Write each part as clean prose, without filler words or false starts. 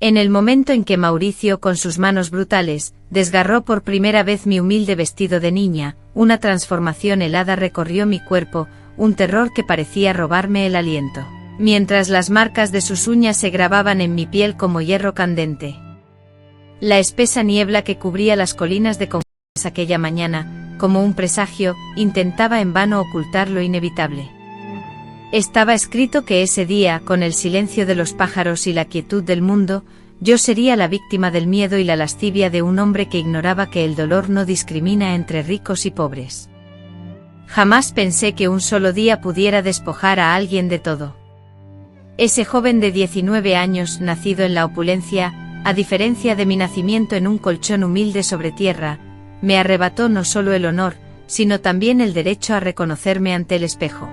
En el momento en que Mauricio, con sus manos brutales, desgarró por primera vez mi humilde vestido de niña, una transformación helada recorrió mi cuerpo, un terror que parecía robarme el aliento, mientras las marcas de sus uñas se grababan en mi piel como hierro candente. La espesa niebla que cubría las colinas de Congonhas aquella mañana, como un presagio, intentaba en vano ocultar lo inevitable. Estaba escrito que ese día, con el silencio de los pájaros y la quietud del mundo, yo sería la víctima del miedo y la lascivia de un hombre que ignoraba que el dolor no discrimina entre ricos y pobres. Jamás pensé que un solo día pudiera despojar a alguien de todo. Ese joven de 19 años, nacido en la opulencia, a diferencia de mi nacimiento en un colchón humilde sobre tierra, me arrebató no solo el honor, sino también el derecho a reconocerme ante el espejo.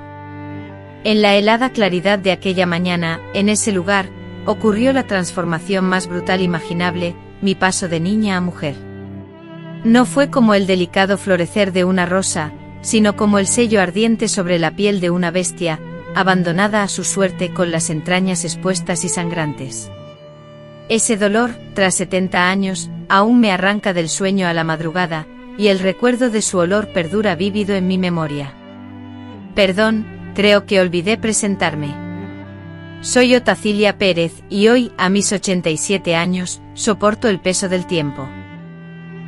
En la helada claridad de aquella mañana, en ese lugar, ocurrió la transformación más brutal imaginable, mi paso de niña a mujer. No fue como el delicado florecer de una rosa, sino como el sello ardiente sobre la piel de una bestia, abandonada a su suerte con las entrañas expuestas y sangrantes. Ese dolor, tras 70 años, aún me arranca del sueño a la madrugada, y el recuerdo de su olor perdura vívido en mi memoria. Perdón, creo que olvidé presentarme. Soy Otacilia Pérez, y hoy, a mis 87 años, soporto el peso del tiempo.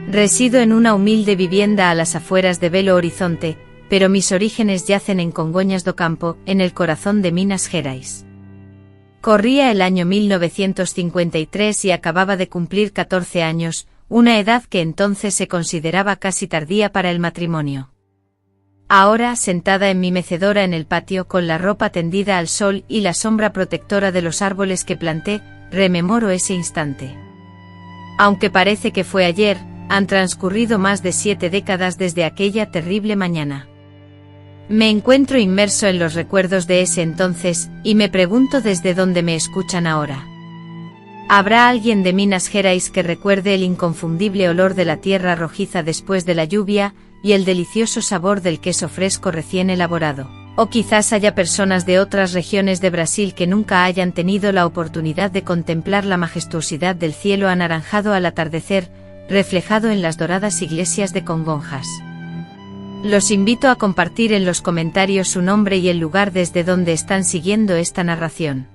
Resido en una humilde vivienda a las afueras de Belo Horizonte, pero mis orígenes yacen en Congonhas do Campo, en el corazón de Minas Gerais. Corría el año 1953 y acababa de cumplir 14 años, una edad que entonces se consideraba casi tardía para el matrimonio. Ahora, sentada en mi mecedora en el patio con la ropa tendida al sol y la sombra protectora de los árboles que planté, rememoro ese instante. Aunque parece que fue ayer, han transcurrido más de 7 décadas desde aquella terrible mañana. Me encuentro inmerso en los recuerdos de ese entonces, y me pregunto desde dónde me escuchan ahora. ¿Habrá alguien de Minas Gerais que recuerde el inconfundible olor de la tierra rojiza después de la lluvia, y el delicioso sabor del queso fresco recién elaborado? O quizás haya personas de otras regiones de Brasil que nunca hayan tenido la oportunidad de contemplar la majestuosidad del cielo anaranjado al atardecer, reflejado en las doradas iglesias de Congonhas. Los invito a compartir en los comentarios su nombre y el lugar desde donde están siguiendo esta narración.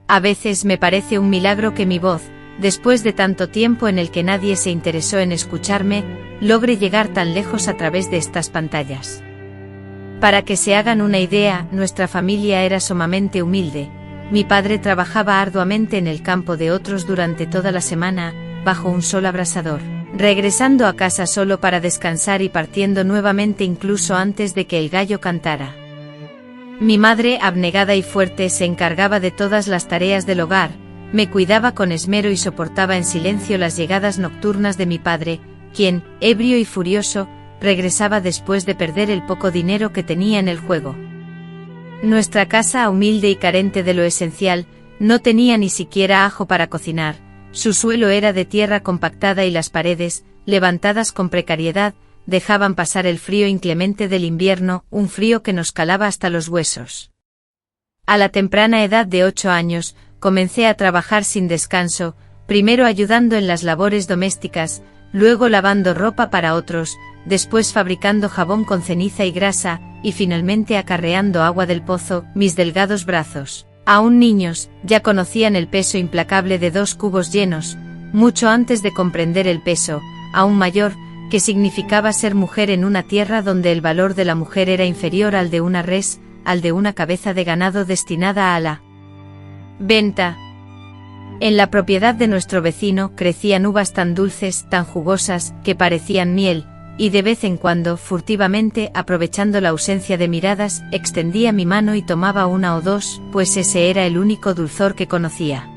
A veces me parece un milagro que mi voz, después de tanto tiempo en el que nadie se interesó en escucharme, logre llegar tan lejos a través de estas pantallas. Para que se hagan una idea, nuestra familia era sumamente humilde. Mi padre trabajaba arduamente en el campo de otros durante toda la semana, bajo un sol abrasador, regresando a casa solo para descansar y partiendo nuevamente incluso antes de que el gallo cantara. Mi madre, abnegada y fuerte, se encargaba de todas las tareas del hogar, me cuidaba con esmero y soportaba en silencio las llegadas nocturnas de mi padre, quien, ebrio y furioso, regresaba después de perder el poco dinero que tenía en el juego. Nuestra casa, humilde y carente de lo esencial, no tenía ni siquiera ajo para cocinar. Su suelo era de tierra compactada y las paredes, levantadas con precariedad, dejaban pasar el frío inclemente del invierno, un frío que nos calaba hasta los huesos. A la temprana edad de 8 años, comencé a trabajar sin descanso, primero ayudando en las labores domésticas, luego lavando ropa para otros, después fabricando jabón con ceniza y grasa, y finalmente acarreando agua del pozo. Mis delgados brazos, aún niños, ya conocían el peso implacable de 2 cubos llenos, mucho antes de comprender el peso, aún mayor, que significaba ser mujer en una tierra donde el valor de la mujer era inferior al de una res, al de una cabeza de ganado destinada a la venta. En la propiedad de nuestro vecino crecían uvas tan dulces, tan jugosas, que parecían miel, y de vez en cuando, furtivamente, aprovechando la ausencia de miradas, extendía mi mano y tomaba una o dos, pues ese era el único dulzor que conocía.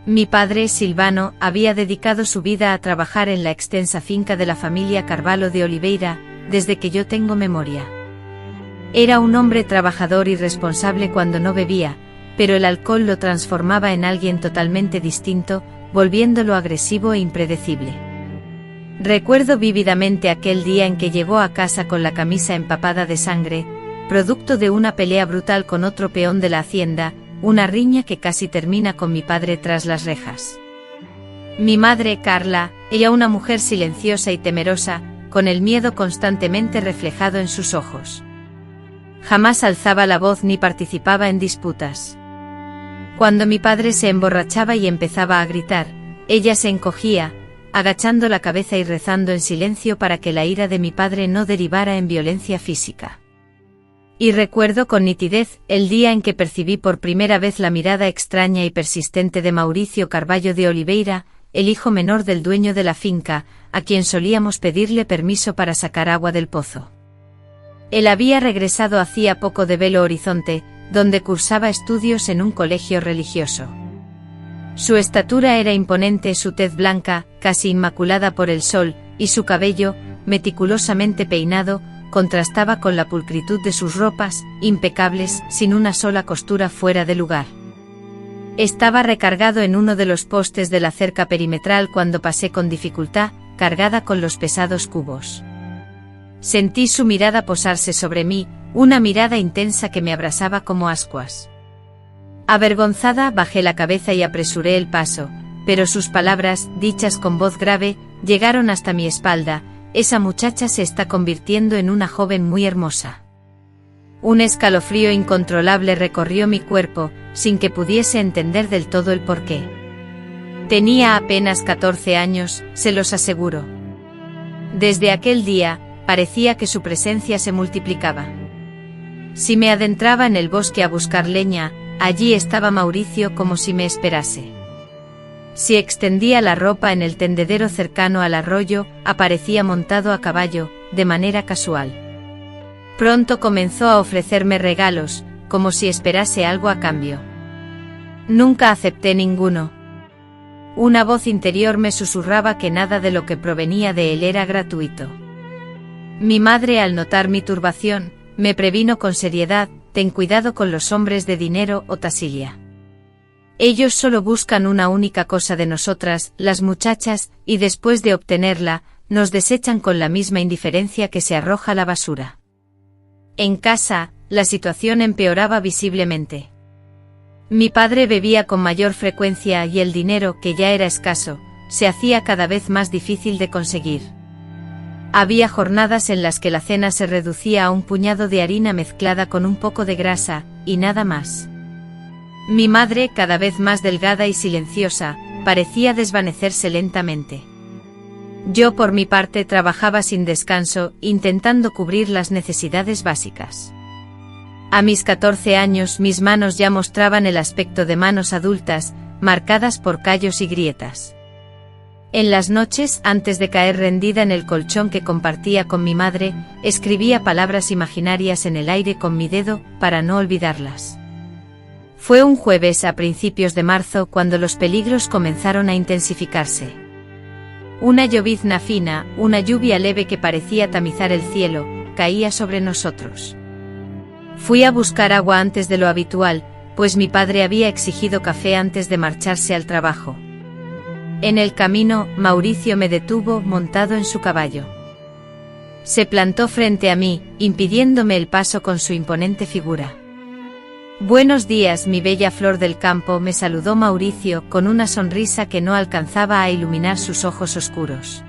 Mi padre, Silvano, había dedicado su vida a trabajar en la extensa finca de la familia Carvalho de Oliveira, desde que yo tengo memoria. Era un hombre trabajador y responsable cuando no bebía, pero el alcohol lo transformaba en alguien totalmente distinto, volviéndolo agresivo e impredecible. Recuerdo vívidamente aquel día en que llegó a casa con la camisa empapada de sangre, producto de una pelea brutal con otro peón de la hacienda, una riña que casi termina con mi padre tras las rejas. Mi madre, Carla, ella una mujer silenciosa y temerosa, con el miedo constantemente reflejado en sus ojos. Jamás alzaba la voz ni participaba en disputas. Cuando mi padre se emborrachaba y empezaba a gritar, ella se encogía, agachando la cabeza y rezando en silencio para que la ira de mi padre no derivara en violencia física. Y recuerdo con nitidez el día en que percibí por primera vez la mirada extraña y persistente de Mauricio Carballo de Oliveira, el hijo menor del dueño de la finca, a quien solíamos pedirle permiso para sacar agua del pozo. Él había regresado hacía poco de Belo Horizonte, donde cursaba estudios en un colegio religioso. Su estatura era imponente, su tez blanca, casi inmaculada por el sol, y su cabello, meticulosamente peinado, contrastaba con la pulcritud de sus ropas, impecables, sin una sola costura fuera de lugar. Estaba recargado en uno de los postes de la cerca perimetral cuando pasé con dificultad, cargada con los pesados cubos. Sentí su mirada posarse sobre mí, una mirada intensa que me abrasaba como ascuas. Avergonzada, bajé la cabeza y apresuré el paso, pero sus palabras, dichas con voz grave, llegaron hasta mi espalda: esa muchacha se está convirtiendo en una joven muy hermosa. Un escalofrío incontrolable recorrió mi cuerpo, sin que pudiese entender del todo el porqué. Tenía apenas 14 años, se los aseguro. Desde aquel día, parecía que su presencia se multiplicaba. Si me adentraba en el bosque a buscar leña, allí estaba Mauricio como si me esperase. Si extendía la ropa en el tendedero cercano al arroyo, aparecía montado a caballo, de manera casual. Pronto comenzó a ofrecerme regalos, como si esperase algo a cambio. Nunca acepté ninguno. Una voz interior me susurraba que nada de lo que provenía de él era gratuito. Mi madre, al notar mi turbación, me previno con seriedad: ten cuidado con los hombres de dinero o tasilla. Ellos solo buscan una única cosa de nosotras, las muchachas, y después de obtenerla, nos desechan con la misma indiferencia que se arroja a la basura. En casa, la situación empeoraba visiblemente. Mi padre bebía con mayor frecuencia y el dinero, que ya era escaso, se hacía cada vez más difícil de conseguir. Había jornadas en las que la cena se reducía a un puñado de harina mezclada con un poco de grasa, y nada más. Mi madre, cada vez más delgada y silenciosa, parecía desvanecerse lentamente. Yo por mi parte trabajaba sin descanso, intentando cubrir las necesidades básicas. A mis 14 años mis manos ya mostraban el aspecto de manos adultas, marcadas por callos y grietas. En las noches, antes de caer rendida en el colchón que compartía con mi madre, escribía palabras imaginarias en el aire con mi dedo, para no olvidarlas. Fue un jueves a principios de marzo cuando los peligros comenzaron a intensificarse. Una llovizna fina, una lluvia leve que parecía tamizar el cielo, caía sobre nosotros. Fui a buscar agua antes de lo habitual, pues mi padre había exigido café antes de marcharse al trabajo. En el camino, Mauricio me detuvo, montado en su caballo. Se plantó frente a mí, impidiéndome el paso con su imponente figura. «Buenos días, mi bella flor del campo», me saludó Mauricio, con una sonrisa que no alcanzaba a iluminar sus ojos oscuros.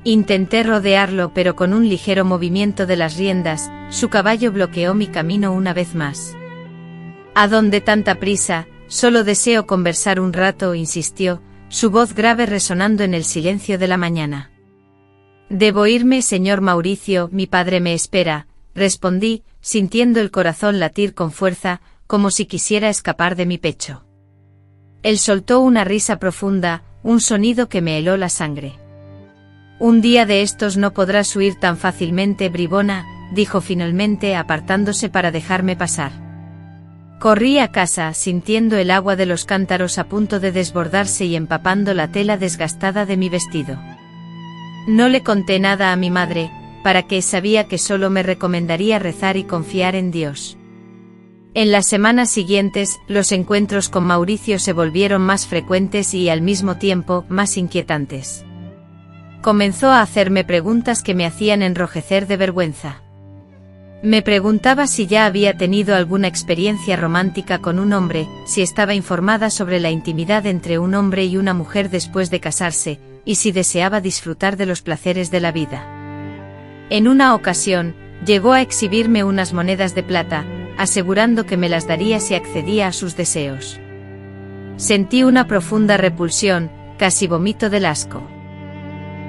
Intenté rodearlo, pero con un ligero movimiento de las riendas, su caballo bloqueó mi camino una vez más. «¿A dónde tanta prisa? Solo deseo conversar un rato», insistió, su voz grave resonando en el silencio de la mañana. «Debo irme, señor Mauricio, mi padre me espera», respondí, sintiendo el corazón latir con fuerza, como si quisiera escapar de mi pecho. Él soltó una risa profunda, un sonido que me heló la sangre. «Un día de estos no podrás huir tan fácilmente, bribona», dijo finalmente, apartándose para dejarme pasar. Corrí a casa, sintiendo el agua de los cántaros a punto de desbordarse y empapando la tela desgastada de mi vestido. No le conté nada a mi madre, para que sabía que solo me recomendaría rezar y confiar en Dios. En las semanas siguientes, los encuentros con Mauricio se volvieron más frecuentes y al mismo tiempo más inquietantes. Comenzó a hacerme preguntas que me hacían enrojecer de vergüenza. Me preguntaba si ya había tenido alguna experiencia romántica con un hombre, si estaba informada sobre la intimidad entre un hombre y una mujer después de casarse, y si deseaba disfrutar de los placeres de la vida. En una ocasión, llegó a exhibirme unas monedas de plata, asegurando que me las daría si accedía a sus deseos. Sentí una profunda repulsión, casi vomito del asco.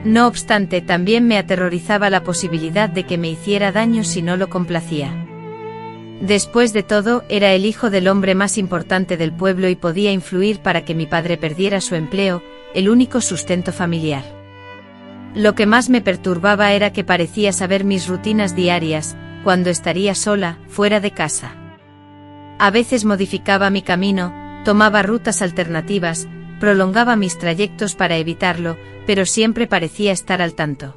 No obstante, también me aterrorizaba la posibilidad de que me hiciera daño si no lo complacía. Después de todo, era el hijo del hombre más importante del pueblo y podía influir para que mi padre perdiera su empleo, el único sustento familiar. Lo que más me perturbaba era que parecía saber mis rutinas diarias, cuando estaría sola, fuera de casa. A veces modificaba mi camino, tomaba rutas alternativas, prolongaba mis trayectos para evitarlo, pero siempre parecía estar al tanto.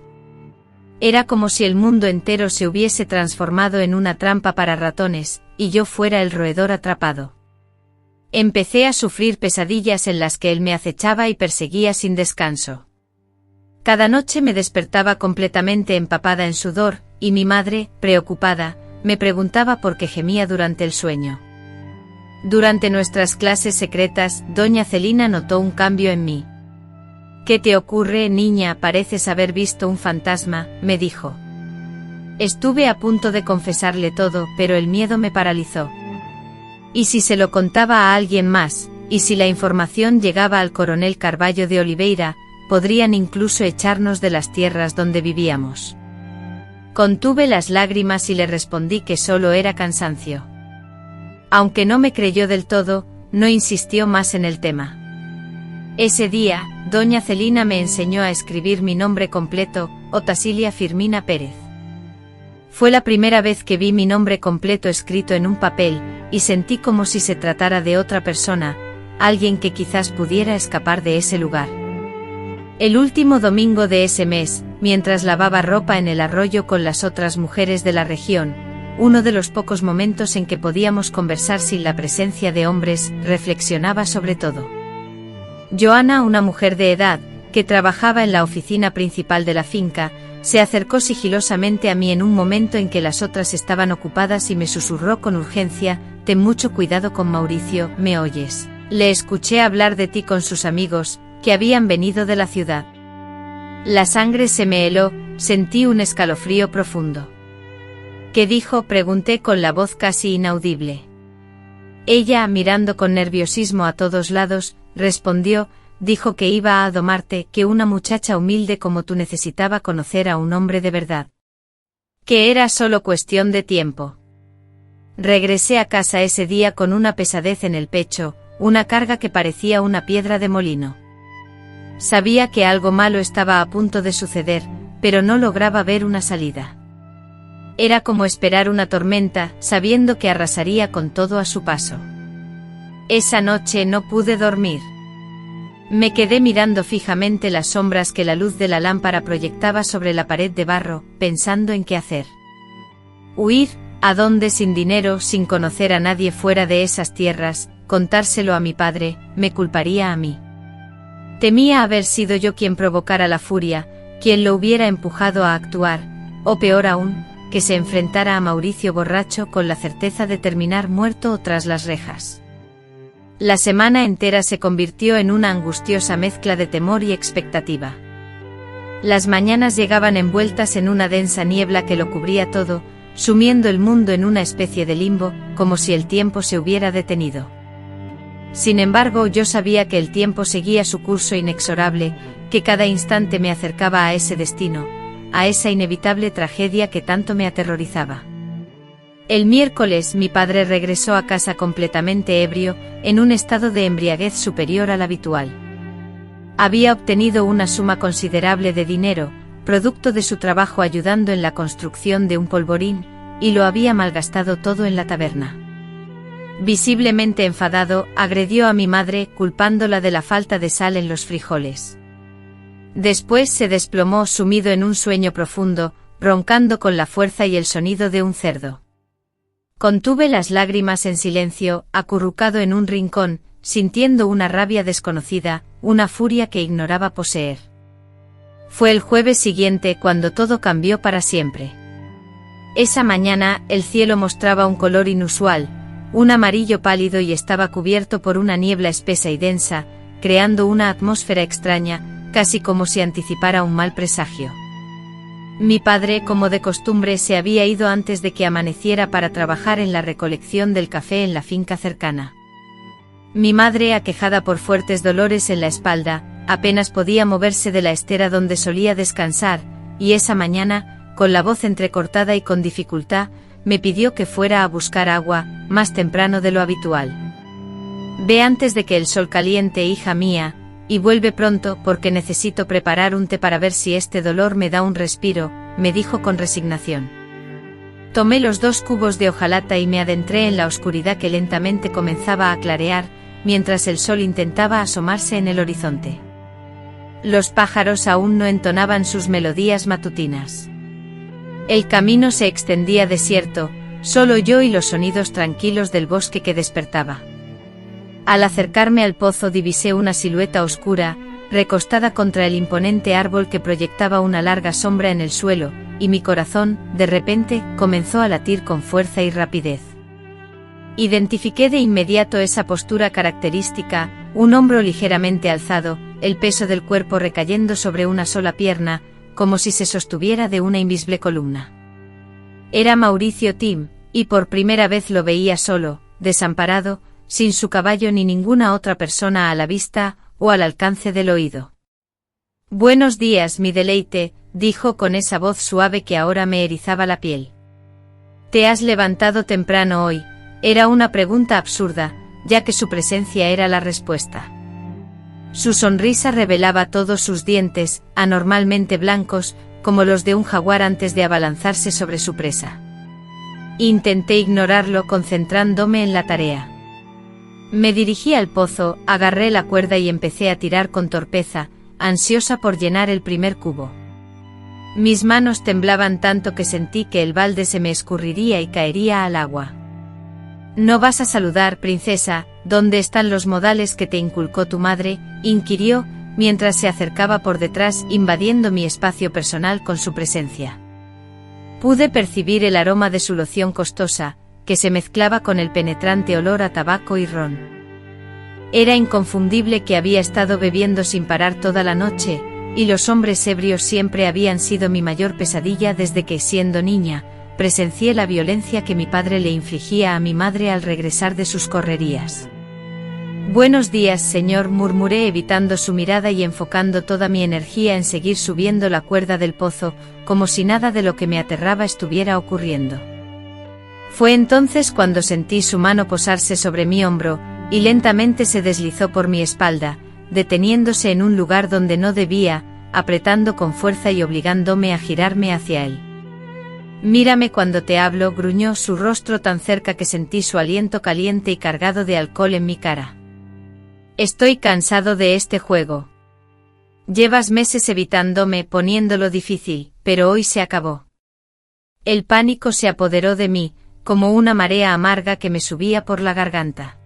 Era como si el mundo entero se hubiese transformado en una trampa para ratones, y yo fuera el roedor atrapado. Empecé a sufrir pesadillas en las que él me acechaba y perseguía sin descanso. Cada noche me despertaba completamente empapada en sudor, y mi madre, preocupada, me preguntaba por qué gemía durante el sueño. Durante nuestras clases secretas, doña Celina notó un cambio en mí. «¿Qué te ocurre, niña? Pareces haber visto un fantasma», me dijo. Estuve a punto de confesarle todo, pero el miedo me paralizó. ¿Y si se lo contaba a alguien más? ¿Y si la información llegaba al coronel Carballo de Oliveira? Podrían incluso echarnos de las tierras donde vivíamos. Contuve las lágrimas y le respondí que solo era cansancio. Aunque no me creyó del todo, no insistió más en el tema. Ese día, doña Celina me enseñó a escribir mi nombre completo, Otasilia Firmina Pérez. Fue la primera vez que vi mi nombre completo escrito en un papel, y sentí como si se tratara de otra persona, alguien que quizás pudiera escapar de ese lugar. El último domingo de ese mes, mientras lavaba ropa en el arroyo con las otras mujeres de la región, uno de los pocos momentos en que podíamos conversar sin la presencia de hombres, reflexionaba sobre todo. Joana, una mujer de edad, que trabajaba en la oficina principal de la finca, se acercó sigilosamente a mí en un momento en que las otras estaban ocupadas y me susurró con urgencia: «Ten mucho cuidado con Mauricio, ¿me oyes? Le escuché hablar de ti con sus amigos, que habían venido de la ciudad». La sangre se me heló, sentí un escalofrío profundo. «¿Qué dijo?», pregunté con la voz casi inaudible. Ella, mirando con nerviosismo a todos lados, respondió: «Dijo que iba a domarte, que una muchacha humilde como tú necesitaba conocer a un hombre de verdad. Que era solo cuestión de tiempo». Regresé a casa ese día con una pesadez en el pecho, una carga que parecía una piedra de molino. Sabía que algo malo estaba a punto de suceder, pero no lograba ver una salida. Era como esperar una tormenta, sabiendo que arrasaría con todo a su paso. Esa noche no pude dormir. Me quedé mirando fijamente las sombras que la luz de la lámpara proyectaba sobre la pared de barro, pensando en qué hacer. Huir, ¿a dónde? Sin dinero, sin conocer a nadie fuera de esas tierras, contárselo a mi padre, me culparía a mí. Temía haber sido yo quien provocara la furia, quien lo hubiera empujado a actuar, o peor aún, que se enfrentara a Mauricio borracho con la certeza de terminar muerto o tras las rejas. La semana entera se convirtió en una angustiosa mezcla de temor y expectativa. Las mañanas llegaban envueltas en una densa niebla que lo cubría todo, sumiendo el mundo en una especie de limbo, como si el tiempo se hubiera detenido. Sin embargo, yo sabía que el tiempo seguía su curso inexorable, que cada instante me acercaba a ese destino, a esa inevitable tragedia que tanto me aterrorizaba. El miércoles mi padre regresó a casa completamente ebrio, en un estado de embriaguez superior al habitual. Había obtenido una suma considerable de dinero, producto de su trabajo ayudando en la construcción de un polvorín, y lo había malgastado todo en la taberna. Visiblemente enfadado, agredió a mi madre, culpándola de la falta de sal en los frijoles. Después se desplomó sumido en un sueño profundo, roncando con la fuerza y el sonido de un cerdo. Contuve las lágrimas en silencio, acurrucado en un rincón, sintiendo una rabia desconocida, una furia que ignoraba poseer. Fue el jueves siguiente cuando todo cambió para siempre. Esa mañana, el cielo mostraba un color inusual, un amarillo pálido y estaba cubierto por una niebla espesa y densa, creando una atmósfera extraña, casi como si anticipara un mal presagio. Mi padre, como de costumbre, se había ido antes de que amaneciera para trabajar en la recolección del café en la finca cercana. Mi madre, aquejada por fuertes dolores en la espalda, apenas podía moverse de la estera donde solía descansar, y esa mañana, con la voz entrecortada y con dificultad, me pidió que fuera a buscar agua, más temprano de lo habitual. Ve antes de que el sol caliente, hija mía, y vuelve pronto porque necesito preparar un té para ver si este dolor me da un respiro, me dijo con resignación. Tomé los 2 cubos de hojalata y me adentré en la oscuridad que lentamente comenzaba a clarear, mientras el sol intentaba asomarse en el horizonte. Los pájaros aún no entonaban sus melodías matutinas. El camino se extendía desierto, solo yo y los sonidos tranquilos del bosque que despertaba. Al acercarme al pozo divisé una silueta oscura, recostada contra el imponente árbol que proyectaba una larga sombra en el suelo, y mi corazón, de repente, comenzó a latir con fuerza y rapidez. Identifiqué de inmediato esa postura característica, un hombro ligeramente alzado, el peso del cuerpo recayendo sobre una sola pierna, como si se sostuviera de una invisible columna. Era Mauricio Tim, y por primera vez lo veía solo, desamparado, sin su caballo ni ninguna otra persona a la vista o al alcance del oído. «Buenos días, mi deleite», dijo con esa voz suave que ahora me erizaba la piel. «¿Te has levantado temprano hoy?». Era una pregunta absurda, ya que su presencia era la respuesta. Su sonrisa revelaba todos sus dientes, anormalmente blancos, como los de un jaguar antes de abalanzarse sobre su presa. Intenté ignorarlo concentrándome en la tarea. Me dirigí al pozo, agarré la cuerda y empecé a tirar con torpeza, ansiosa por llenar el primer cubo. Mis manos temblaban tanto que sentí que el balde se me escurriría y caería al agua. «¿No vas a saludar, princesa? ¿Dónde están los modales que te inculcó tu madre?», inquirió, mientras se acercaba por detrás invadiendo mi espacio personal con su presencia. Pude percibir el aroma de su loción costosa, que se mezclaba con el penetrante olor a tabaco y ron. Era inconfundible que había estado bebiendo sin parar toda la noche, y los hombres ebrios siempre habían sido mi mayor pesadilla desde que, siendo niña, presencié la violencia que mi padre le infligía a mi madre al regresar de sus correrías. «Buenos días, señor», murmuré evitando su mirada y enfocando toda mi energía en seguir subiendo la cuerda del pozo, como si nada de lo que me aterraba estuviera ocurriendo. Fue entonces cuando sentí su mano posarse sobre mi hombro, y lentamente se deslizó por mi espalda, deteniéndose en un lugar donde no debía, apretando con fuerza y obligándome a girarme hacia él. «Mírame cuando te hablo», gruñó su rostro tan cerca que sentí su aliento caliente y cargado de alcohol en mi cara. «Estoy cansado de este juego. Llevas meses evitándome, poniéndolo difícil, pero hoy se acabó». El pánico se apoderó de mí, como una marea amarga que me subía por la garganta.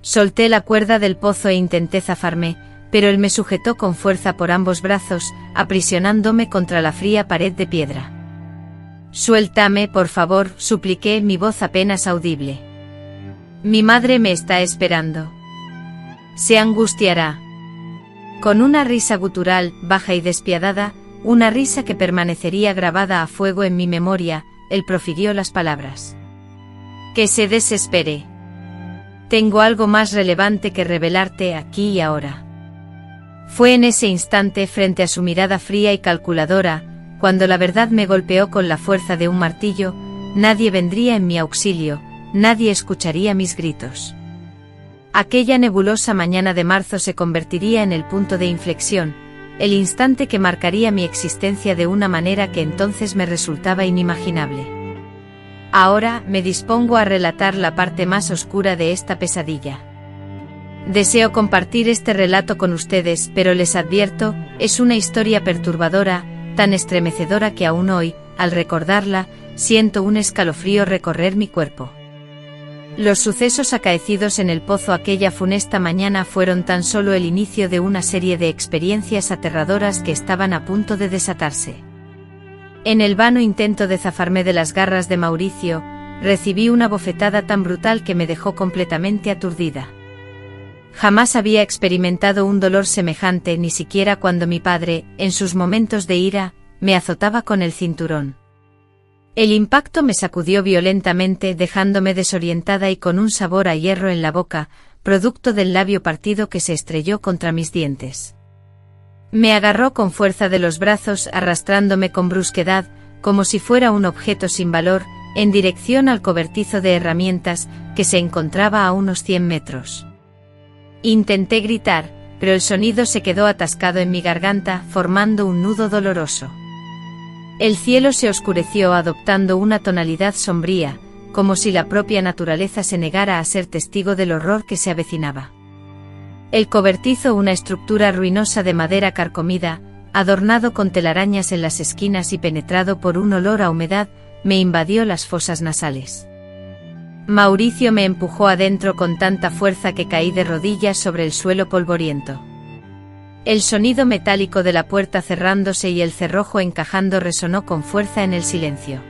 Solté la cuerda del pozo e intenté zafarme, pero él me sujetó con fuerza por ambos brazos, aprisionándome contra la fría pared de piedra. «Suéltame, por favor», supliqué, mi voz apenas audible. «Mi madre me está esperando. Se angustiará». Con una risa gutural, baja y despiadada, una risa que permanecería grabada a fuego en mi memoria, él profirió las palabras. «Que se desespere. Tengo algo más relevante que revelarte aquí y ahora». Fue en ese instante, frente a su mirada fría y calculadora, cuando la verdad me golpeó con la fuerza de un martillo. Nadie vendría en mi auxilio, nadie escucharía mis gritos. Aquella nebulosa mañana de marzo se convertiría en el punto de inflexión, el instante que marcaría mi existencia de una manera que entonces me resultaba inimaginable. Ahora me dispongo a relatar la parte más oscura de esta pesadilla. Deseo compartir este relato con ustedes, pero les advierto, es una historia perturbadora, tan estremecedora que aún hoy, al recordarla, siento un escalofrío recorrer mi cuerpo. Los sucesos acaecidos en el pozo aquella funesta mañana fueron tan solo el inicio de una serie de experiencias aterradoras que estaban a punto de desatarse. En el vano intento de zafarme de las garras de Mauricio, recibí una bofetada tan brutal que me dejó completamente aturdida. Jamás había experimentado un dolor semejante, ni siquiera cuando mi padre, en sus momentos de ira, me azotaba con el cinturón. El impacto me sacudió violentamente, dejándome desorientada y con un sabor a hierro en la boca, producto del labio partido que se estrelló contra mis dientes. Me agarró con fuerza de los brazos, arrastrándome con brusquedad, como si fuera un objeto sin valor, en dirección al cobertizo de herramientas, que se encontraba a unos 100 metros. Intenté gritar, pero el sonido se quedó atascado en mi garganta, formando un nudo doloroso. El cielo se oscureció adoptando una tonalidad sombría, como si la propia naturaleza se negara a ser testigo del horror que se avecinaba. El cobertizo, una estructura ruinosa de madera carcomida, adornado con telarañas en las esquinas y penetrado por un olor a humedad, me invadió las fosas nasales. Mauricio me empujó adentro con tanta fuerza que caí de rodillas sobre el suelo polvoriento. El sonido metálico de la puerta cerrándose y el cerrojo encajando resonó con fuerza en el silencio.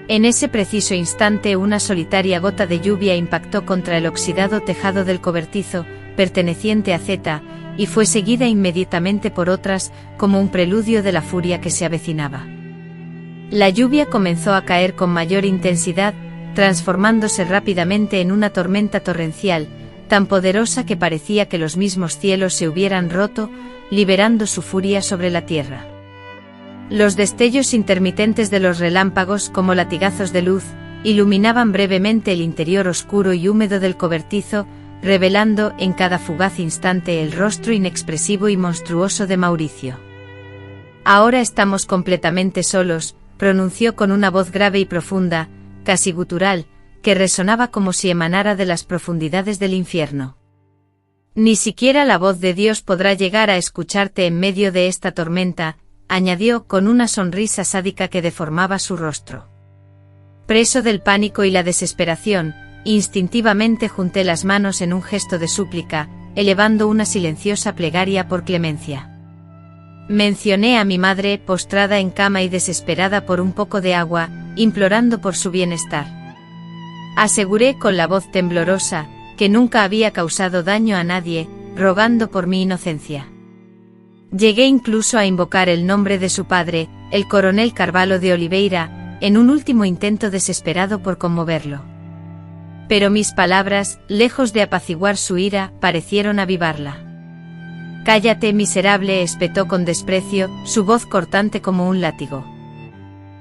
En ese preciso instante una solitaria gota de lluvia impactó contra el oxidado tejado del cobertizo, perteneciente a Z, y fue seguida inmediatamente por otras, como un preludio de la furia que se avecinaba. La lluvia comenzó a caer con mayor intensidad, transformándose rápidamente en una tormenta torrencial, tan poderosa que parecía que los mismos cielos se hubieran roto, liberando su furia sobre la tierra. Los destellos intermitentes de los relámpagos, como latigazos de luz, iluminaban brevemente el interior oscuro y húmedo del cobertizo, revelando en cada fugaz instante el rostro inexpresivo y monstruoso de Mauricio. «Ahora estamos completamente solos», pronunció con una voz grave y profunda, casi gutural, que resonaba como si emanara de las profundidades del infierno. «Ni siquiera la voz de Dios podrá llegar a escucharte en medio de esta tormenta», añadió con una sonrisa sádica que deformaba su rostro. Preso del pánico y la desesperación, instintivamente junté las manos en un gesto de súplica, elevando una silenciosa plegaria por clemencia. Mencioné a mi madre, postrada en cama y desesperada por un poco de agua, implorando por su bienestar. Aseguré con la voz temblorosa, que nunca había causado daño a nadie, rogando por mi inocencia. Llegué incluso a invocar el nombre de su padre, el coronel Carvalho de Oliveira, en un último intento desesperado por conmoverlo. Pero mis palabras, lejos de apaciguar su ira, parecieron avivarla. «Cállate, miserable», espetó con desprecio, su voz cortante como un látigo.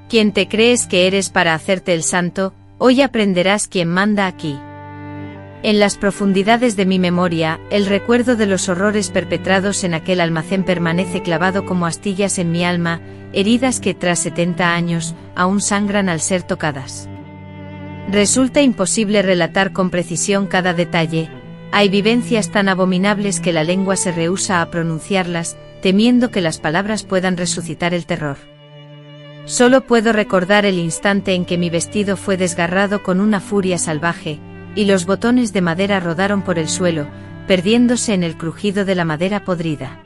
«¿Quién te crees que eres para hacerte el santo? Hoy aprenderás quién manda aquí». En las profundidades de mi memoria, el recuerdo de los horrores perpetrados en aquel almacén permanece clavado como astillas en mi alma, heridas que tras 70 años, aún sangran al ser tocadas. Resulta imposible relatar con precisión cada detalle, hay vivencias tan abominables que la lengua se rehúsa a pronunciarlas, temiendo que las palabras puedan resucitar el terror. Solo puedo recordar el instante en que mi vestido fue desgarrado con una furia salvaje, y los botones de madera rodaron por el suelo, perdiéndose en el crujido de la madera podrida.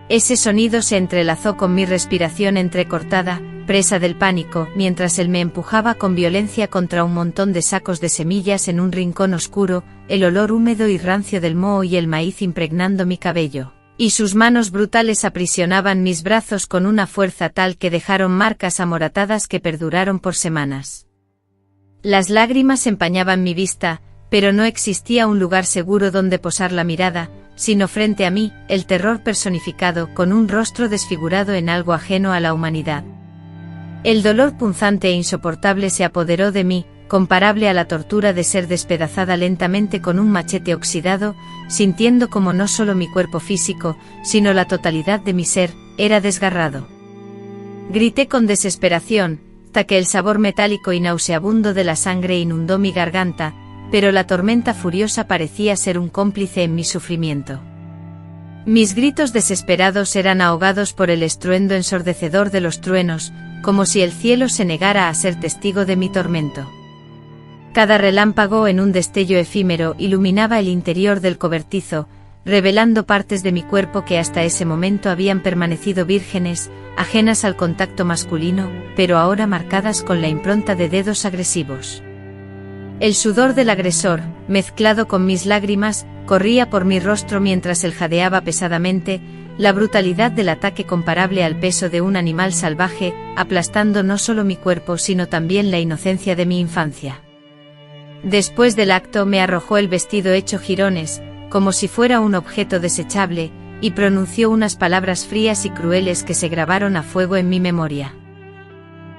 Ese sonido se entrelazó con mi respiración entrecortada, presa del pánico, mientras él me empujaba con violencia contra un montón de sacos de semillas en un rincón oscuro, el olor húmedo y rancio del moho y el maíz impregnando mi cabello, y sus manos brutales aprisionaban mis brazos con una fuerza tal que dejaron marcas amoratadas que perduraron por semanas. Las lágrimas empañaban mi vista, pero no existía un lugar seguro donde posar la mirada, sino frente a mí, el terror personificado con un rostro desfigurado en algo ajeno a la humanidad. El dolor punzante e insoportable se apoderó de mí, comparable a la tortura de ser despedazada lentamente con un machete oxidado, sintiendo como no solo mi cuerpo físico, sino la totalidad de mi ser, era desgarrado. Grité con desesperación, hasta que el sabor metálico y nauseabundo de la sangre inundó mi garganta, pero la tormenta furiosa parecía ser un cómplice en mi sufrimiento. Mis gritos desesperados eran ahogados por el estruendo ensordecedor de los truenos, como si el cielo se negara a ser testigo de mi tormento. Cada relámpago en un destello efímero iluminaba el interior del cobertizo, revelando partes de mi cuerpo que hasta ese momento habían permanecido vírgenes, ajenas al contacto masculino, pero ahora marcadas con la impronta de dedos agresivos. El sudor del agresor, mezclado con mis lágrimas, corría por mi rostro mientras él jadeaba pesadamente, la brutalidad del ataque comparable al peso de un animal salvaje, aplastando no solo mi cuerpo sino también la inocencia de mi infancia. Después del acto me arrojó el vestido hecho jirones, como si fuera un objeto desechable, y pronunció unas palabras frías y crueles que se grabaron a fuego en mi memoria.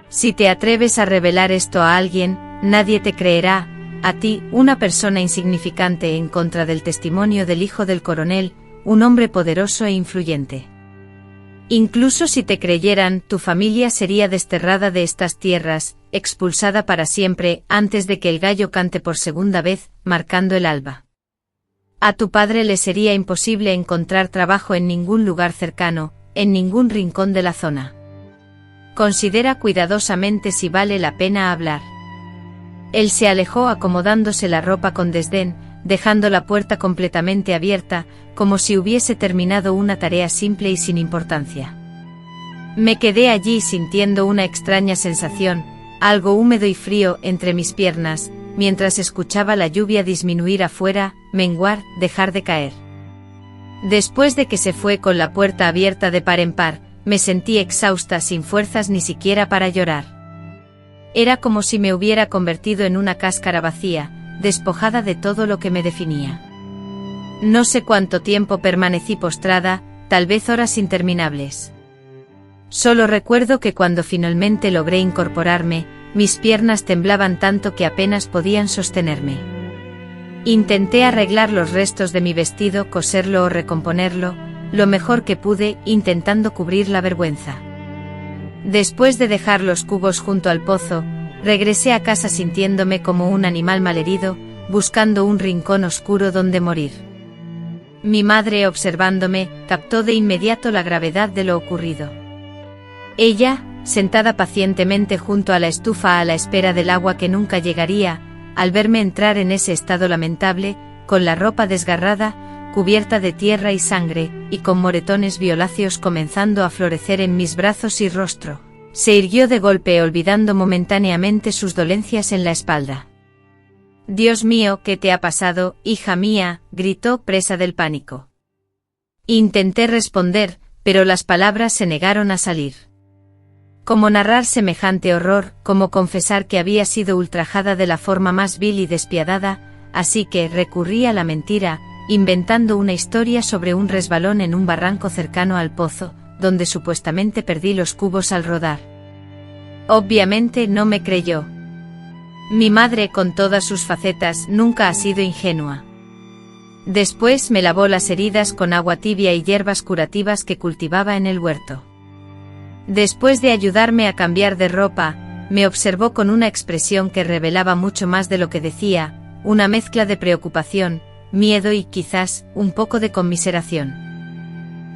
Si te atreves a revelar esto a alguien, nadie te creerá, a ti, una persona insignificante en contra del testimonio del hijo del coronel, un hombre poderoso e influyente. Incluso si te creyeran, tu familia sería desterrada de estas tierras, expulsada para siempre, antes de que el gallo cante por segunda vez, marcando el alba. A tu padre le sería imposible encontrar trabajo en ningún lugar cercano, en ningún rincón de la zona. Considera cuidadosamente si vale la pena hablar. Él se alejó acomodándose la ropa con desdén, dejando la puerta completamente abierta, como si hubiese terminado una tarea simple y sin importancia. Me quedé allí sintiendo una extraña sensación, algo húmedo y frío entre mis piernas, mientras escuchaba la lluvia disminuir afuera, menguar, dejar de caer. Después de que se fue con la puerta abierta de par en par, me sentí exhausta sin fuerzas ni siquiera para llorar. Era como si me hubiera convertido en una cáscara vacía, despojada de todo lo que me definía. No sé cuánto tiempo permanecí postrada, tal vez horas interminables. Solo recuerdo que cuando finalmente logré incorporarme, mis piernas temblaban tanto que apenas podían sostenerme. Intenté arreglar los restos de mi vestido, coserlo o recomponerlo, lo mejor que pude, intentando cubrir la vergüenza. Después de dejar los cubos junto al pozo, regresé a casa sintiéndome como un animal malherido, buscando un rincón oscuro donde morir. Mi madre, observándome, captó de inmediato la gravedad de lo ocurrido. Ella, sentada pacientemente junto a la estufa a la espera del agua que nunca llegaría, al verme entrar en ese estado lamentable, con la ropa desgarrada, cubierta de tierra y sangre, y con moretones violáceos comenzando a florecer en mis brazos y rostro, se irguió de golpe olvidando momentáneamente sus dolencias en la espalda. «Dios mío, ¿qué te ha pasado, hija mía?», gritó, presa del pánico. Intenté responder, pero las palabras se negaron a salir. ¿Cómo narrar semejante horror, cómo confesar que había sido ultrajada de la forma más vil y despiadada? Así que recurrí a la mentira, inventando una historia sobre un resbalón en un barranco cercano al pozo, donde supuestamente perdí los cubos al rodar. Obviamente no me creyó. Mi madre, con todas sus facetas, nunca ha sido ingenua. Después me lavó las heridas con agua tibia y hierbas curativas que cultivaba en el huerto. Después de ayudarme a cambiar de ropa, me observó con una expresión que revelaba mucho más de lo que decía, una mezcla de preocupación, miedo y quizás un poco de conmiseración.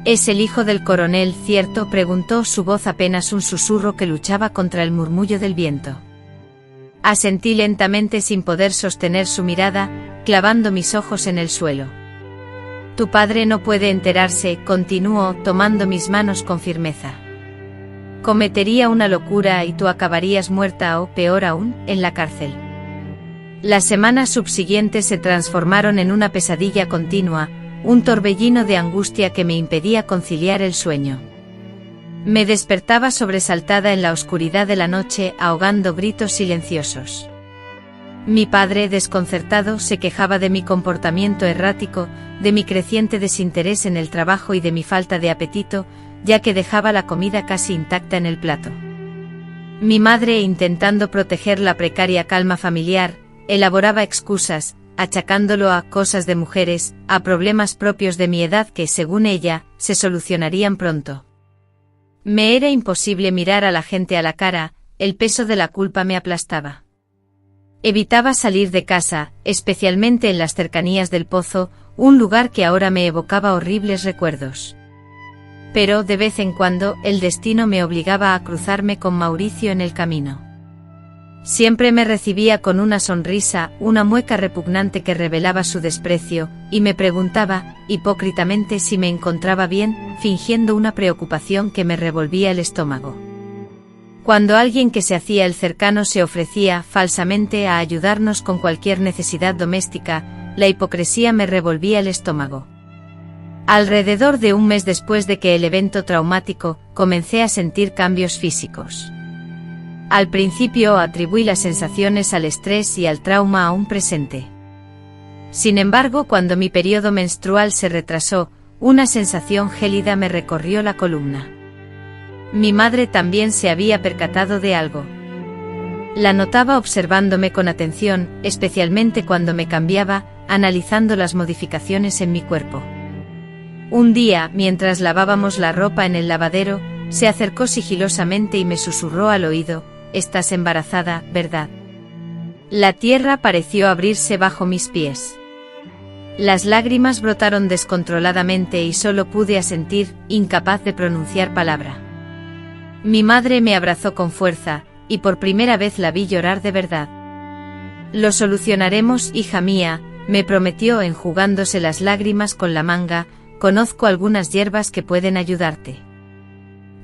«¿Es el hijo del coronel, cierto?», preguntó, su voz apenas un susurro que luchaba contra el murmullo del viento. Asentí lentamente sin poder sostener su mirada, clavando mis ojos en el suelo. «Tu padre no puede enterarse», continuó, tomando mis manos con firmeza. «Cometería una locura y tú acabarías muerta o, peor aún, en la cárcel». Las semanas subsiguientes se transformaron en una pesadilla continua, un torbellino de angustia que me impedía conciliar el sueño. Me despertaba sobresaltada en la oscuridad de la noche, ahogando gritos silenciosos. Mi padre, desconcertado, se quejaba de mi comportamiento errático, de mi creciente desinterés en el trabajo y de mi falta de apetito, ya que dejaba la comida casi intacta en el plato. Mi madre, intentando proteger la precaria calma familiar, elaboraba excusas, achacándolo a cosas de mujeres, a problemas propios de mi edad que, según ella, se solucionarían pronto. Me era imposible mirar a la gente a la cara, el peso de la culpa me aplastaba. Evitaba salir de casa, especialmente en las cercanías del pozo, un lugar que ahora me evocaba horribles recuerdos. Pero, de vez en cuando, el destino me obligaba a cruzarme con Mauricio en el camino. Siempre me recibía con una sonrisa, una mueca repugnante que revelaba su desprecio, y me preguntaba, hipócritamente, si me encontraba bien, fingiendo una preocupación que me revolvía el estómago. Cuando alguien que se hacía el cercano se ofrecía falsamente a ayudarnos con cualquier necesidad doméstica, la hipocresía me revolvía el estómago. Alrededor de un mes después de que el evento traumático, comencé a sentir cambios físicos. Al principio atribuí las sensaciones al estrés y al trauma aún presente. Sin embargo, cuando mi periodo menstrual se retrasó, una sensación gélida me recorrió la columna. Mi madre también se había percatado de algo. La notaba observándome con atención, especialmente cuando me cambiaba, analizando las modificaciones en mi cuerpo. Un día, mientras lavábamos la ropa en el lavadero, se acercó sigilosamente y me susurró al oído: «Estás embarazada, ¿verdad?». La tierra pareció abrirse bajo mis pies. Las lágrimas brotaron descontroladamente y solo pude asentir, incapaz de pronunciar palabra. Mi madre me abrazó con fuerza, y por primera vez la vi llorar de verdad. «Lo solucionaremos, hija mía», me prometió enjugándose las lágrimas con la manga. «Conozco algunas hierbas que pueden ayudarte».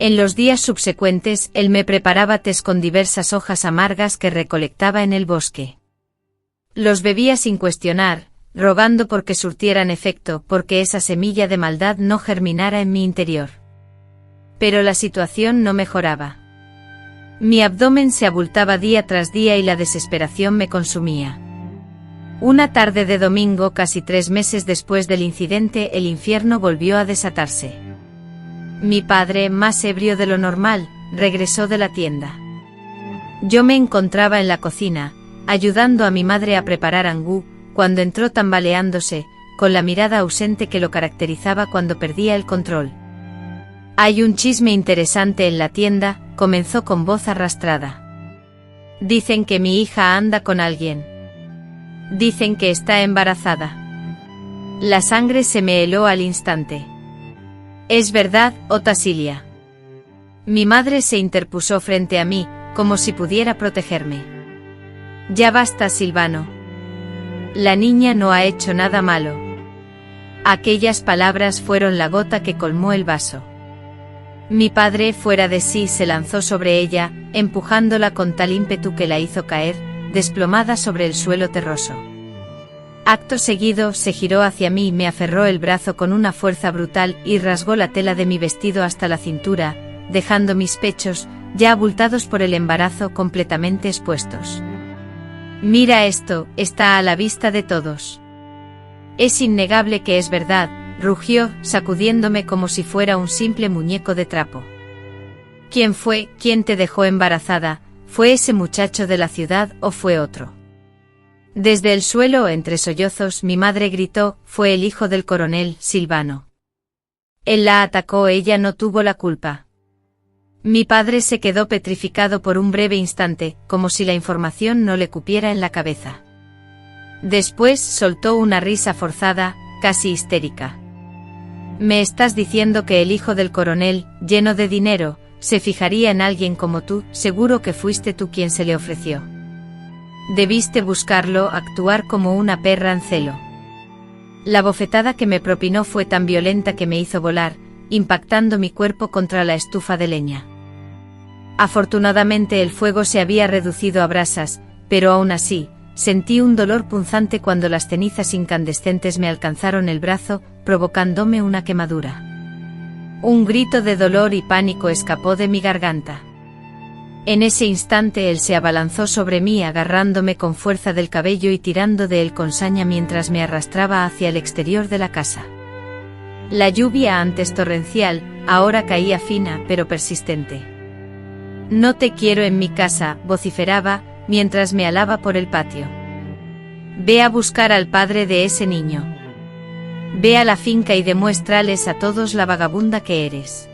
En los días subsecuentes, él me preparaba tés con diversas hojas amargas que recolectaba en el bosque. Los bebía sin cuestionar, rogando porque surtieran efecto, porque esa semilla de maldad no germinara en mi interior. Pero la situación no mejoraba. Mi abdomen se abultaba día tras día y la desesperación me consumía. Una tarde de domingo, casi 3 meses después del incidente, el infierno volvió a desatarse. Mi padre, más ebrio de lo normal, regresó de la tienda. Yo me encontraba en la cocina, ayudando a mi madre a preparar angú, cuando entró tambaleándose, con la mirada ausente que lo caracterizaba cuando perdía el control. «Hay un chisme interesante en la tienda», comenzó con voz arrastrada. «Dicen que mi hija anda con alguien. Dicen que está embarazada». La sangre se me heló al instante. «¿Es verdad, Otasilia?». Mi madre se interpuso frente a mí, como si pudiera protegerme. «Ya basta, Silvano. La niña no ha hecho nada malo». Aquellas palabras fueron la gota que colmó el vaso. Mi padre, fuera de sí, se lanzó sobre ella, empujándola con tal ímpetu que la hizo caer, desplomada sobre el suelo terroso. Acto seguido, se giró hacia mí, me aferró el brazo con una fuerza brutal y rasgó la tela de mi vestido hasta la cintura, dejando mis pechos, ya abultados por el embarazo, completamente expuestos. «Mira esto, está a la vista de todos». «Es innegable que es verdad», rugió, sacudiéndome como si fuera un simple muñeco de trapo. «¿Quién fue? ¿Quién te dejó embarazada? ¿Fue ese muchacho de la ciudad o fue otro?». Desde el suelo, entre sollozos, mi madre gritó: «Fue el hijo del coronel, Silvano. Él la atacó, ella no tuvo la culpa». Mi padre se quedó petrificado por un breve instante, como si la información no le cupiera en la cabeza. Después soltó una risa forzada, casi histérica. «¿Me estás diciendo que el hijo del coronel, lleno de dinero, se fijaría en alguien como tú? Seguro que fuiste tú quien se le ofreció. Debiste buscarlo, actuar como una perra en celo». La bofetada que me propinó fue tan violenta que me hizo volar, impactando mi cuerpo contra la estufa de leña. Afortunadamente el fuego se había reducido a brasas, pero aún así, sentí un dolor punzante cuando las cenizas incandescentes me alcanzaron el brazo, provocándome una quemadura. Un grito de dolor y pánico escapó de mi garganta. En ese instante él se abalanzó sobre mí, agarrándome con fuerza del cabello y tirando de él con saña mientras me arrastraba hacia el exterior de la casa. La lluvia, antes torrencial, ahora caía fina pero persistente. «No te quiero en mi casa», vociferaba, mientras me alaba por el patio. «Ve a buscar al padre de ese niño. Ve a la finca y demuéstrales a todos la vagabunda que eres».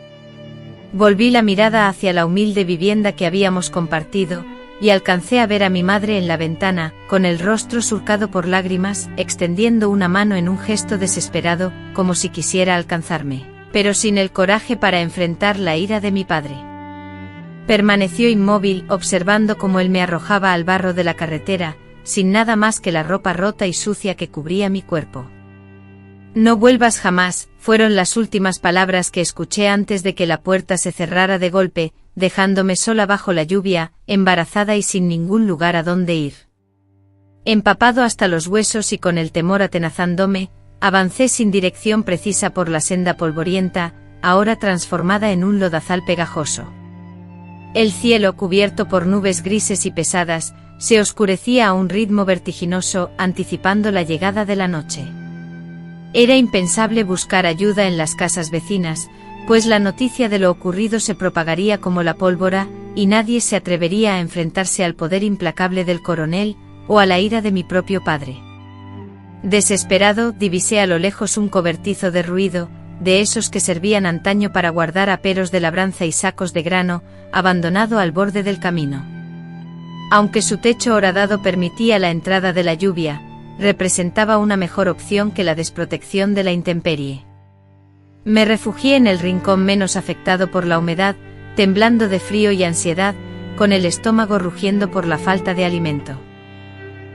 Volví la mirada hacia la humilde vivienda que habíamos compartido, y alcancé a ver a mi madre en la ventana, con el rostro surcado por lágrimas, extendiendo una mano en un gesto desesperado, como si quisiera alcanzarme, pero sin el coraje para enfrentar la ira de mi padre. Permaneció inmóvil, observando cómo él me arrojaba al barro de la carretera, sin nada más que la ropa rota y sucia que cubría mi cuerpo. No vuelvas jamás, fueron las últimas palabras que escuché antes de que la puerta se cerrara de golpe, dejándome sola bajo la lluvia, embarazada y sin ningún lugar a donde ir. Empapado hasta los huesos y con el temor atenazándome, avancé sin dirección precisa por la senda polvorienta, ahora transformada en un lodazal pegajoso. El cielo, cubierto por nubes grises y pesadas, se oscurecía a un ritmo vertiginoso, anticipando la llegada de la noche. Era impensable buscar ayuda en las casas vecinas, pues la noticia de lo ocurrido se propagaría como la pólvora, y nadie se atrevería a enfrentarse al poder implacable del coronel, o a la ira de mi propio padre. Desesperado, divisé a lo lejos un cobertizo de ruido, de esos que servían antaño para guardar aperos de labranza y sacos de grano, abandonado al borde del camino. Aunque su techo horadado permitía la entrada de la lluvia, representaba una mejor opción que la desprotección de la intemperie. Me refugié en el rincón menos afectado por la humedad, temblando de frío y ansiedad, con el estómago rugiendo por la falta de alimento.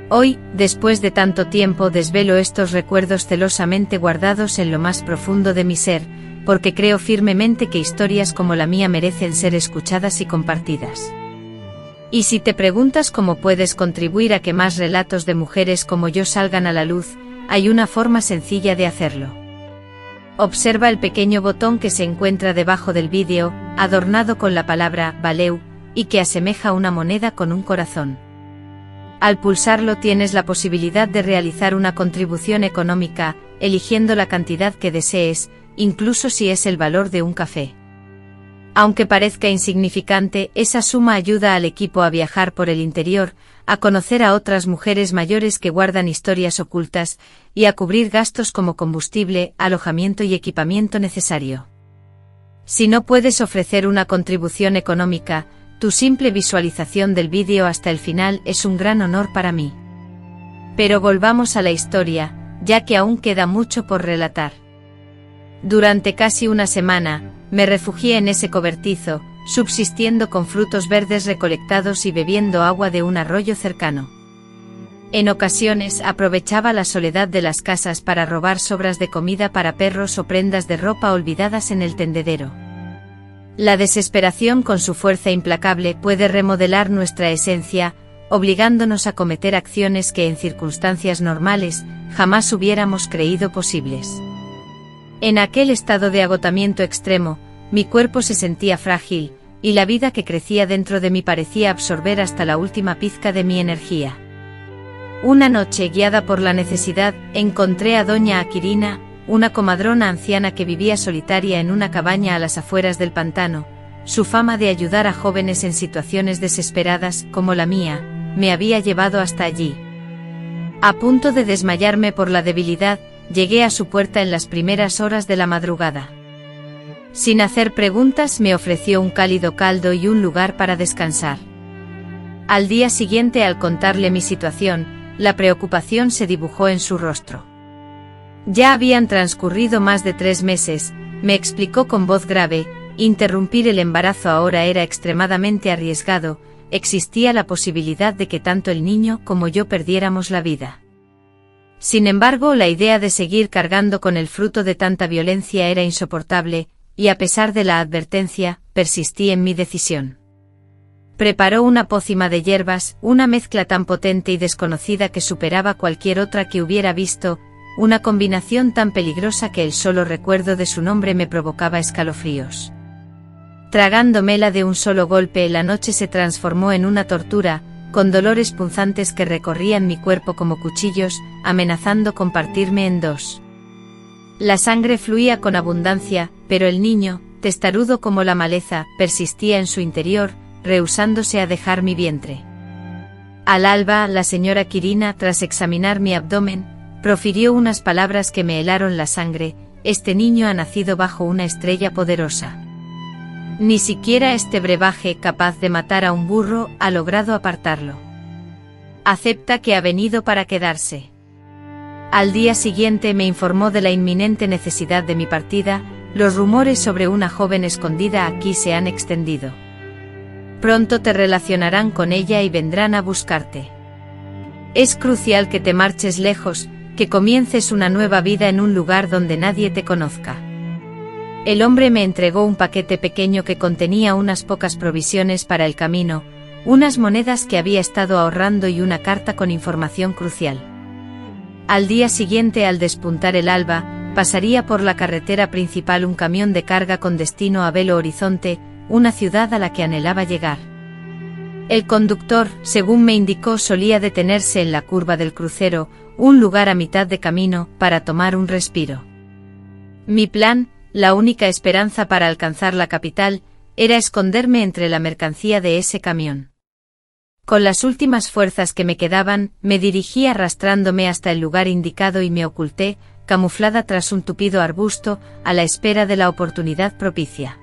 Hoy, después de tanto tiempo, desvelo estos recuerdos celosamente guardados en lo más profundo de mi ser, porque creo firmemente que historias como la mía merecen ser escuchadas y compartidas. Y si te preguntas cómo puedes contribuir a que más relatos de mujeres como yo salgan a la luz, hay una forma sencilla de hacerlo. Observa el pequeño botón que se encuentra debajo del vídeo, adornado con la palabra «Valeu», y que asemeja una moneda con un corazón. Al pulsarlo tienes la posibilidad de realizar una contribución económica, eligiendo la cantidad que desees, incluso si es el valor de un café. Aunque parezca insignificante, esa suma ayuda al equipo a viajar por el interior, a conocer a otras mujeres mayores que guardan historias ocultas, y a cubrir gastos como combustible, alojamiento y equipamiento necesario. Si no puedes ofrecer una contribución económica, tu simple visualización del vídeo hasta el final es un gran honor para mí. Pero volvamos a la historia, ya que aún queda mucho por relatar. Durante casi una semana, me refugié en ese cobertizo, subsistiendo con frutos verdes recolectados y bebiendo agua de un arroyo cercano. En ocasiones aprovechaba la soledad de las casas para robar sobras de comida para perros o prendas de ropa olvidadas en el tendedero. La desesperación con su fuerza implacable puede remodelar nuestra esencia, obligándonos a cometer acciones que en circunstancias normales jamás hubiéramos creído posibles. En aquel estado de agotamiento extremo, mi cuerpo se sentía frágil, y la vida que crecía dentro de mí parecía absorber hasta la última pizca de mi energía. Una noche, guiada por la necesidad, encontré a doña Aquirina, una comadrona anciana que vivía solitaria en una cabaña a las afueras del pantano. Su fama de ayudar a jóvenes en situaciones desesperadas, como la mía, me había llevado hasta allí. A punto de desmayarme por la debilidad, llegué a su puerta en las primeras horas de la madrugada. Sin hacer preguntas me ofreció un cálido caldo y un lugar para descansar. Al día siguiente, al contarle mi situación, la preocupación se dibujó en su rostro. Ya habían transcurrido más de 3 meses, me explicó con voz grave. Interrumpir el embarazo ahora era extremadamente arriesgado, existía la posibilidad de que tanto el niño como yo perdiéramos la vida. Sin embargo, la idea de seguir cargando con el fruto de tanta violencia era insoportable, y a pesar de la advertencia, persistí en mi decisión. Preparó una pócima de hierbas, una mezcla tan potente y desconocida que superaba cualquier otra que hubiera visto, una combinación tan peligrosa que el solo recuerdo de su nombre me provocaba escalofríos. Tragándomela de un solo golpe, la noche se transformó en una tortura, con dolores punzantes que recorrían mi cuerpo como cuchillos, amenazando con partirme en 2. La sangre fluía con abundancia, pero el niño, testarudo como la maleza, persistía en su interior, rehusándose a dejar mi vientre. Al alba, la señora Quirina, tras examinar mi abdomen, profirió unas palabras que me helaron la sangre: este niño ha nacido bajo una estrella poderosa. Ni siquiera este brebaje, capaz de matar a un burro, ha logrado apartarlo. Acepta que ha venido para quedarse. Al día siguiente me informó de la inminente necesidad de mi partida. Los rumores sobre una joven escondida aquí se han extendido. Pronto te relacionarán con ella y vendrán a buscarte. Es crucial que te marches lejos, que comiences una nueva vida en un lugar donde nadie te conozca. El hombre me entregó un paquete pequeño que contenía unas pocas provisiones para el camino, unas monedas que había estado ahorrando y una carta con información crucial. Al día siguiente, al despuntar el alba, pasaría por la carretera principal un camión de carga con destino a Belo Horizonte, una ciudad a la que anhelaba llegar. El conductor, según me indicó, solía detenerse en la curva del crucero, un lugar a mitad de camino, para tomar un respiro. Mi plan, la única esperanza para alcanzar la capital, era esconderme entre la mercancía de ese camión. Con las últimas fuerzas que me quedaban, me dirigí arrastrándome hasta el lugar indicado y me oculté, camuflada tras un tupido arbusto, a la espera de la oportunidad propicia.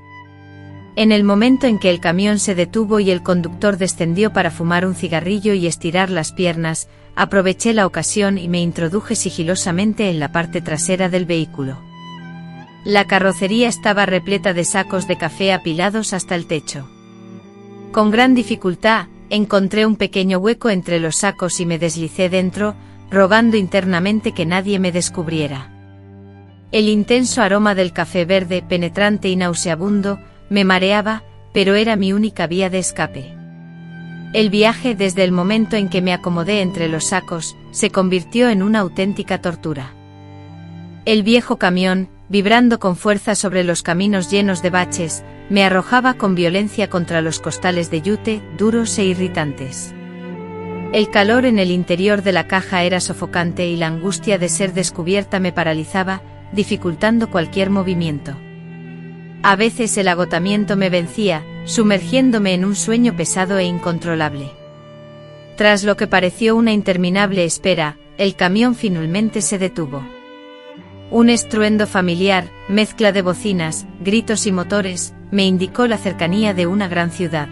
En el momento en que el camión se detuvo y el conductor descendió para fumar un cigarrillo y estirar las piernas, aproveché la ocasión y me introduje sigilosamente en la parte trasera del vehículo. La carrocería estaba repleta de sacos de café apilados hasta el techo. Con gran dificultad, encontré un pequeño hueco entre los sacos y me deslicé dentro, rogando internamente que nadie me descubriera. El intenso aroma del café verde, penetrante y nauseabundo, me mareaba, pero era mi única vía de escape. El viaje, desde el momento en que me acomodé entre los sacos, se convirtió en una auténtica tortura. El viejo camión, vibrando con fuerza sobre los caminos llenos de baches, me arrojaba con violencia contra los costales de yute, duros e irritantes. El calor en el interior de la caja era sofocante y la angustia de ser descubierta me paralizaba, dificultando cualquier movimiento. A veces el agotamiento me vencía, sumergiéndome en un sueño pesado e incontrolable. Tras lo que pareció una interminable espera, el camión finalmente se detuvo. Un estruendo familiar, mezcla de bocinas, gritos y motores, me indicó la cercanía de una gran ciudad.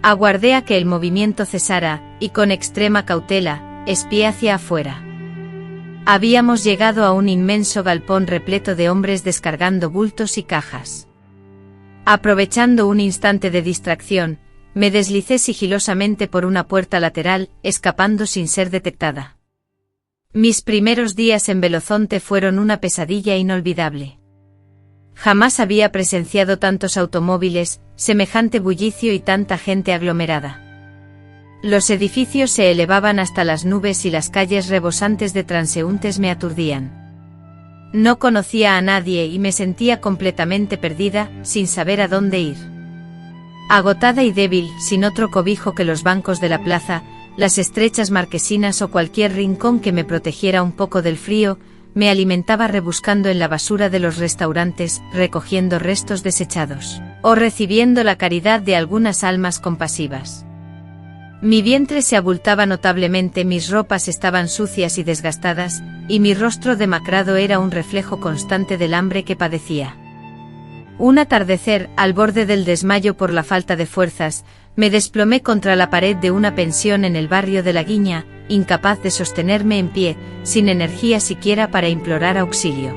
Aguardé a que el movimiento cesara, y con extrema cautela, espié hacia afuera. Habíamos llegado a un inmenso galpón repleto de hombres descargando bultos y cajas. Aprovechando un instante de distracción, me deslicé sigilosamente por una puerta lateral, escapando sin ser detectada. Mis primeros días en Belo Horizonte fueron una pesadilla inolvidable. Jamás había presenciado tantos automóviles, semejante bullicio y tanta gente aglomerada. Los edificios se elevaban hasta las nubes y las calles rebosantes de transeúntes me aturdían. No conocía a nadie y me sentía completamente perdida, sin saber a dónde ir. Agotada y débil, sin otro cobijo que los bancos de la plaza, las estrechas marquesinas o cualquier rincón que me protegiera un poco del frío, me alimentaba rebuscando en la basura de los restaurantes, recogiendo restos desechados, o recibiendo la caridad de algunas almas compasivas. Mi vientre se abultaba notablemente, mis ropas estaban sucias y desgastadas, y mi rostro demacrado era un reflejo constante del hambre que padecía. Un atardecer, al borde del desmayo por la falta de fuerzas, me desplomé contra la pared de una pensión en el barrio de La Guiña, incapaz de sostenerme en pie, sin energía siquiera para implorar auxilio.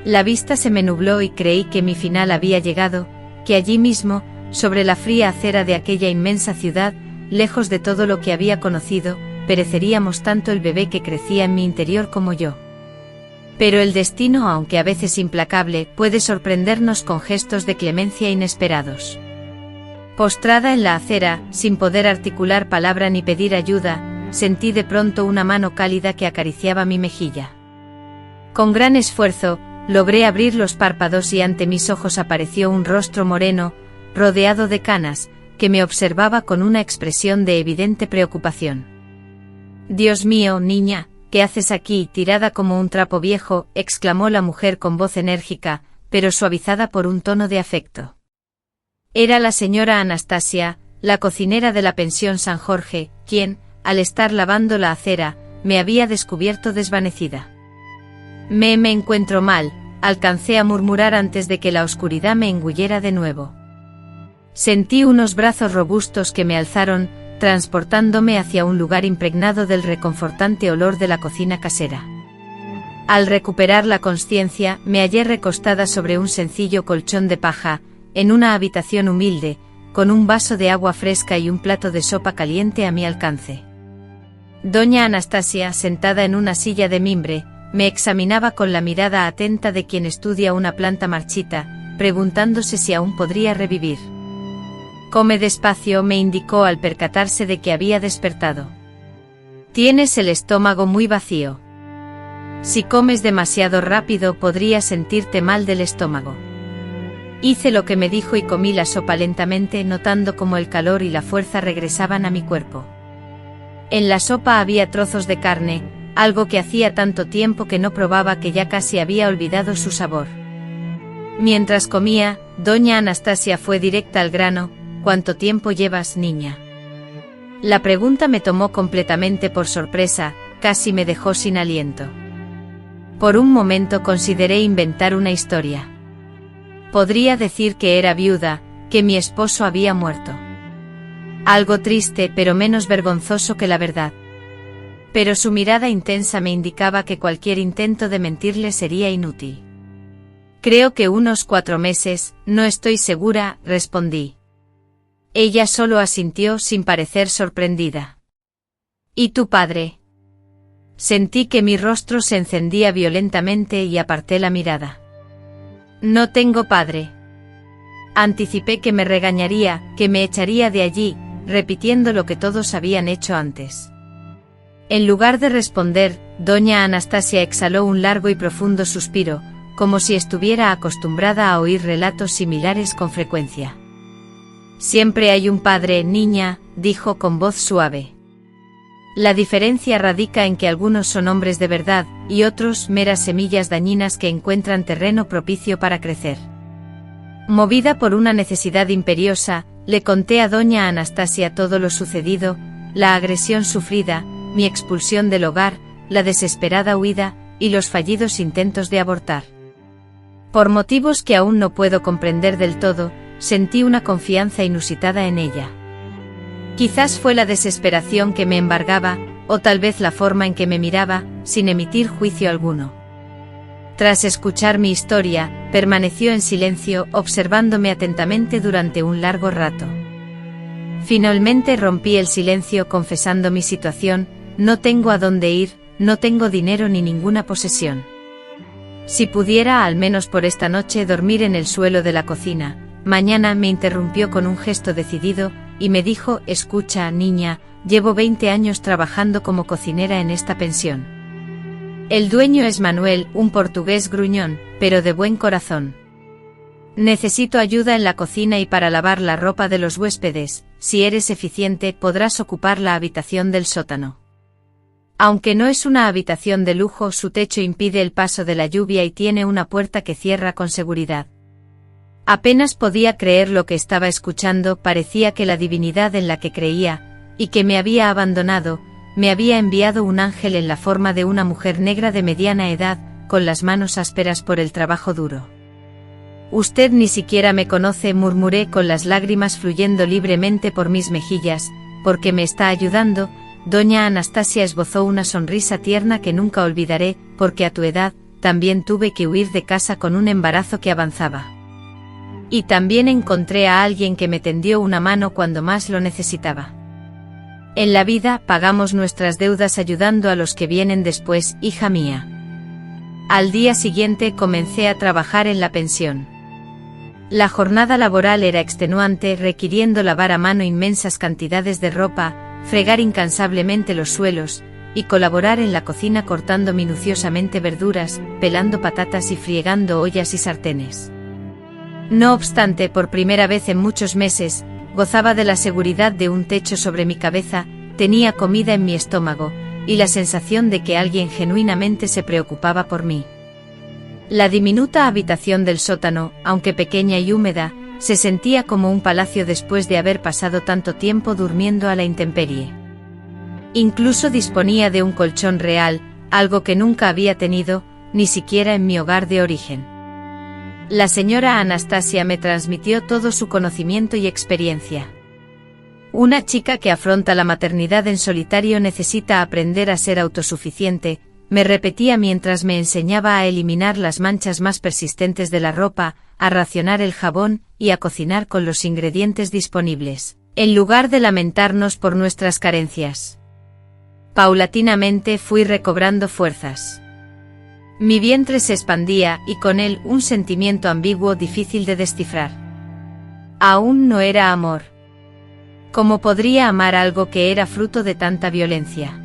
La vista se me nubló y creí que mi final había llegado, que allí mismo, sobre la fría acera de aquella inmensa ciudad, lejos de todo lo que había conocido, pereceríamos tanto el bebé que crecía en mi interior como yo. Pero el destino, aunque a veces implacable, puede sorprendernos con gestos de clemencia inesperados. Postrada en la acera, sin poder articular palabra ni pedir ayuda, sentí de pronto una mano cálida que acariciaba mi mejilla. Con gran esfuerzo, logré abrir los párpados y ante mis ojos apareció un rostro moreno, rodeado de canas, que me observaba con una expresión de evidente preocupación. «Dios mío, niña, ¿qué haces aquí, tirada como un trapo viejo?», exclamó la mujer con voz enérgica, pero suavizada por un tono de afecto. Era la señora Anastasia, la cocinera de la pensión San Jorge, quien, al estar lavando la acera, me había descubierto desvanecida. Me encuentro mal», alcancé a murmurar antes de que la oscuridad me engullera de nuevo. Sentí unos brazos robustos que me alzaron, transportándome hacia un lugar impregnado del reconfortante olor de la cocina casera. Al recuperar la consciencia, me hallé recostada sobre un sencillo colchón de paja, en una habitación humilde, con un vaso de agua fresca y un plato de sopa caliente a mi alcance. Doña Anastasia, sentada en una silla de mimbre, me examinaba con la mirada atenta de quien estudia una planta marchita, preguntándose si aún podría revivir. «Come despacio», me indicó al percatarse de que había despertado. «Tienes el estómago muy vacío. Si comes demasiado rápido podrías sentirte mal del estómago». Hice lo que me dijo y comí la sopa lentamente, notando cómo el calor y la fuerza regresaban a mi cuerpo. En la sopa había trozos de carne, algo que hacía tanto tiempo que no probaba que ya casi había olvidado su sabor. Mientras comía, doña Anastasia fue directa al grano: «¿Cuánto tiempo llevas, niña?». La pregunta me tomó completamente por sorpresa, casi me dejó sin aliento. Por un momento consideré inventar una historia. Podría decir que era viuda, que mi esposo había muerto. Algo triste pero menos vergonzoso que la verdad. Pero su mirada intensa me indicaba que cualquier intento de mentirle sería inútil. «Creo que unos 4 meses, no estoy segura», respondí. Ella solo asintió sin parecer sorprendida. «¿Y tu padre?». Sentí que mi rostro se encendía violentamente y aparté la mirada. «No tengo padre». Anticipé que me regañaría, que me echaría de allí, repitiendo lo que todos habían hecho antes. En lugar de responder, doña Anastasia exhaló un largo y profundo suspiro, como si estuviera acostumbrada a oír relatos similares con frecuencia. «Siempre hay un padre, niña», dijo con voz suave. «La diferencia radica en que algunos son hombres de verdad, y otros meras semillas dañinas que encuentran terreno propicio para crecer». Movida por una necesidad imperiosa, le conté a doña Anastasia todo lo sucedido, la agresión sufrida, mi expulsión del hogar, la desesperada huida, y los fallidos intentos de abortar. Por motivos que aún no puedo comprender del todo, sentí una confianza inusitada en ella. Quizás fue la desesperación que me embargaba, o tal vez la forma en que me miraba, sin emitir juicio alguno. Tras escuchar mi historia, permaneció en silencio, observándome atentamente durante un largo rato. Finalmente rompí el silencio confesando mi situación: «No tengo a dónde ir, no tengo dinero ni ninguna posesión. Si pudiera al menos por esta noche dormir en el suelo de la cocina». Mañana me interrumpió con un gesto decidido, y me dijo: «Escucha, niña, llevo 20 años trabajando como cocinera en esta pensión. El dueño es Manuel, un portugués gruñón, pero de buen corazón. Necesito ayuda en la cocina y para lavar la ropa de los huéspedes. Si eres eficiente, podrás ocupar la habitación del sótano. Aunque no es una habitación de lujo, su techo impide el paso de la lluvia y tiene una puerta que cierra con seguridad». Apenas podía creer lo que estaba escuchando. Parecía que la divinidad en la que creía, y que me había abandonado, me había enviado un ángel en la forma de una mujer negra de mediana edad, con las manos ásperas por el trabajo duro. «Usted ni siquiera me conoce», murmuré con las lágrimas fluyendo libremente por mis mejillas. «¿Por qué me está ayudando?». Doña Anastasia esbozó una sonrisa tierna que nunca olvidaré: «Porque a tu edad, también tuve que huir de casa con un embarazo que avanzaba. Y también encontré a alguien que me tendió una mano cuando más lo necesitaba. En la vida pagamos nuestras deudas ayudando a los que vienen después, hija mía». Al día siguiente comencé a trabajar en la pensión. La jornada laboral era extenuante, requiriendo lavar a mano inmensas cantidades de ropa, fregar incansablemente los suelos, y colaborar en la cocina cortando minuciosamente verduras, pelando patatas y friegando ollas y sartenes. No obstante, por primera vez en muchos meses, gozaba de la seguridad de un techo sobre mi cabeza, tenía comida en mi estómago, y la sensación de que alguien genuinamente se preocupaba por mí. La diminuta habitación del sótano, aunque pequeña y húmeda, se sentía como un palacio después de haber pasado tanto tiempo durmiendo a la intemperie. Incluso disponía de un colchón real, algo que nunca había tenido, ni siquiera en mi hogar de origen. La señora Anastasia me transmitió todo su conocimiento y experiencia. Una chica que afronta la maternidad en solitario necesita aprender a ser autosuficiente, me repetía mientras me enseñaba a eliminar las manchas más persistentes de la ropa, a racionar el jabón y a cocinar con los ingredientes disponibles, en lugar de lamentarnos por nuestras carencias. Paulatinamente fui recobrando fuerzas. Mi vientre se expandía y con él un sentimiento ambiguo difícil de descifrar. Aún no era amor. ¿Cómo podría amar algo que era fruto de tanta violencia?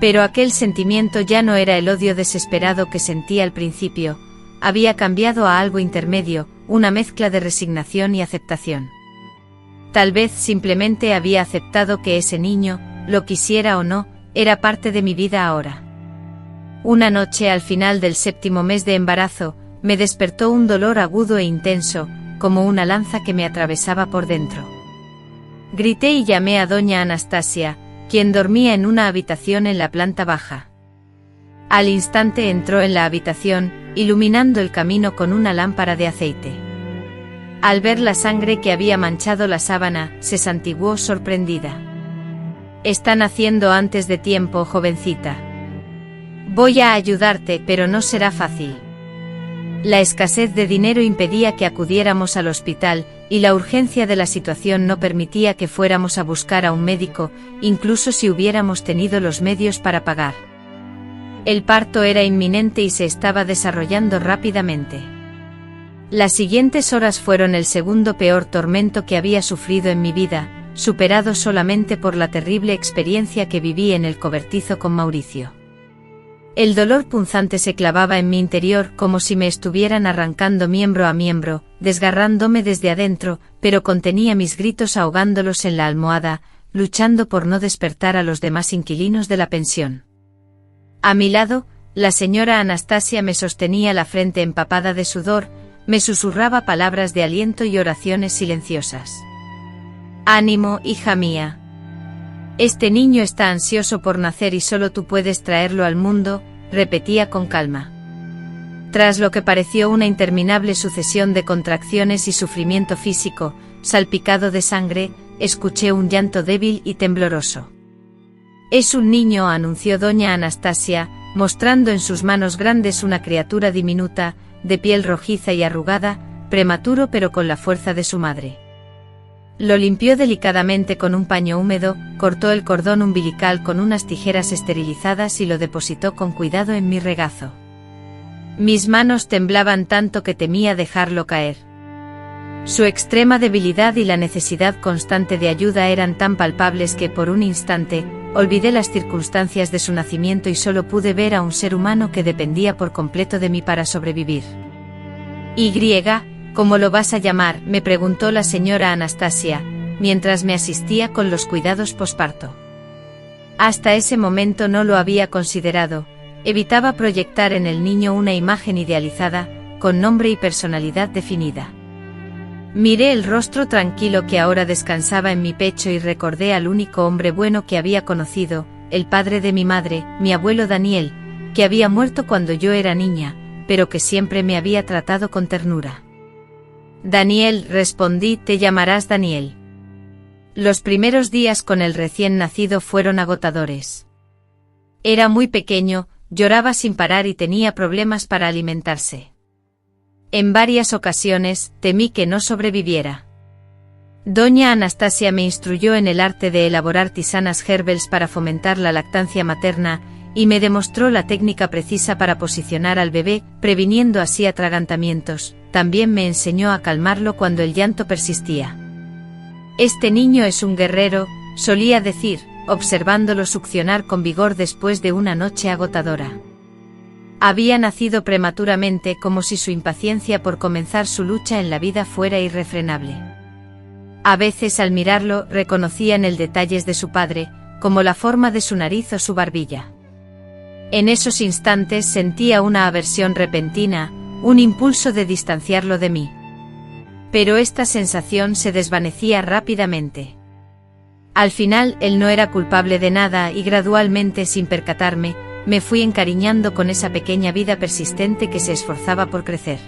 Pero aquel sentimiento ya no era el odio desesperado que sentía al principio, había cambiado a algo intermedio, una mezcla de resignación y aceptación. Tal vez simplemente había aceptado que ese niño, lo quisiera o no, era parte de mi vida ahora. Una noche al final del 7º mes de embarazo, me despertó un dolor agudo e intenso, como una lanza que me atravesaba por dentro. Grité y llamé a doña Anastasia, quien dormía en una habitación en la planta baja. Al instante entró en la habitación, iluminando el camino con una lámpara de aceite. Al ver la sangre que había manchado la sábana, se santiguó sorprendida. «Está naciendo antes de tiempo, jovencita. Voy a ayudarte, pero no será fácil». La escasez de dinero impedía que acudiéramos al hospital, y la urgencia de la situación no permitía que fuéramos a buscar a un médico, incluso si hubiéramos tenido los medios para pagar. El parto era inminente y se estaba desarrollando rápidamente. Las siguientes horas fueron el segundo peor tormento que había sufrido en mi vida, superado solamente por la terrible experiencia que viví en el cobertizo con Mauricio. El dolor punzante se clavaba en mi interior como si me estuvieran arrancando miembro a miembro, desgarrándome desde adentro, pero contenía mis gritos ahogándolos en la almohada, luchando por no despertar a los demás inquilinos de la pensión. A mi lado, la señora Anastasia me sostenía la frente empapada de sudor, me susurraba palabras de aliento y oraciones silenciosas. «Ánimo, hija mía. Este niño está ansioso por nacer y solo tú puedes traerlo al mundo», repetía con calma. Tras lo que pareció una interminable sucesión de contracciones y sufrimiento físico, salpicado de sangre, escuché un llanto débil y tembloroso. «Es un niño», anunció doña Anastasia, mostrando en sus manos grandes una criatura diminuta, de piel rojiza y arrugada, prematuro pero con la fuerza de su madre. Lo limpió delicadamente con un paño húmedo, cortó el cordón umbilical con unas tijeras esterilizadas y lo depositó con cuidado en mi regazo. Mis manos temblaban tanto que temía dejarlo caer. Su extrema debilidad y la necesidad constante de ayuda eran tan palpables que por un instante, olvidé las circunstancias de su nacimiento y solo pude ver a un ser humano que dependía por completo de mí para sobrevivir. «¿Cómo lo vas a llamar?», me preguntó la señora Anastasia, mientras me asistía con los cuidados posparto. Hasta ese momento no lo había considerado, evitaba proyectar en el niño una imagen idealizada, con nombre y personalidad definida. Miré el rostro tranquilo que ahora descansaba en mi pecho y recordé al único hombre bueno que había conocido, el padre de mi madre, mi abuelo Daniel, que había muerto cuando yo era niña, pero que siempre me había tratado con ternura. «Daniel», respondí, «te llamarás Daniel». Los primeros días con el recién nacido fueron agotadores. Era muy pequeño, lloraba sin parar y tenía problemas para alimentarse. En varias ocasiones, temí que no sobreviviera. Doña Anastasia me instruyó en el arte de elaborar tisanas herbales para fomentar la lactancia materna, y me demostró la técnica precisa para posicionar al bebé, previniendo así atragantamientos. También me enseñó a calmarlo cuando el llanto persistía. «Este niño es un guerrero», solía decir, observándolo succionar con vigor después de una noche agotadora. Había nacido prematuramente, como si su impaciencia por comenzar su lucha en la vida fuera irrefrenable. A veces al mirarlo reconocía en el detalles de su padre, como la forma de su nariz o su barbilla. En esos instantes sentía una aversión repentina, un impulso de distanciarlo de mí. Pero esta sensación se desvanecía rápidamente. Al final él no era culpable de nada y gradualmente, sin percatarme, me fui encariñando con esa pequeña vida persistente que se esforzaba por crecer.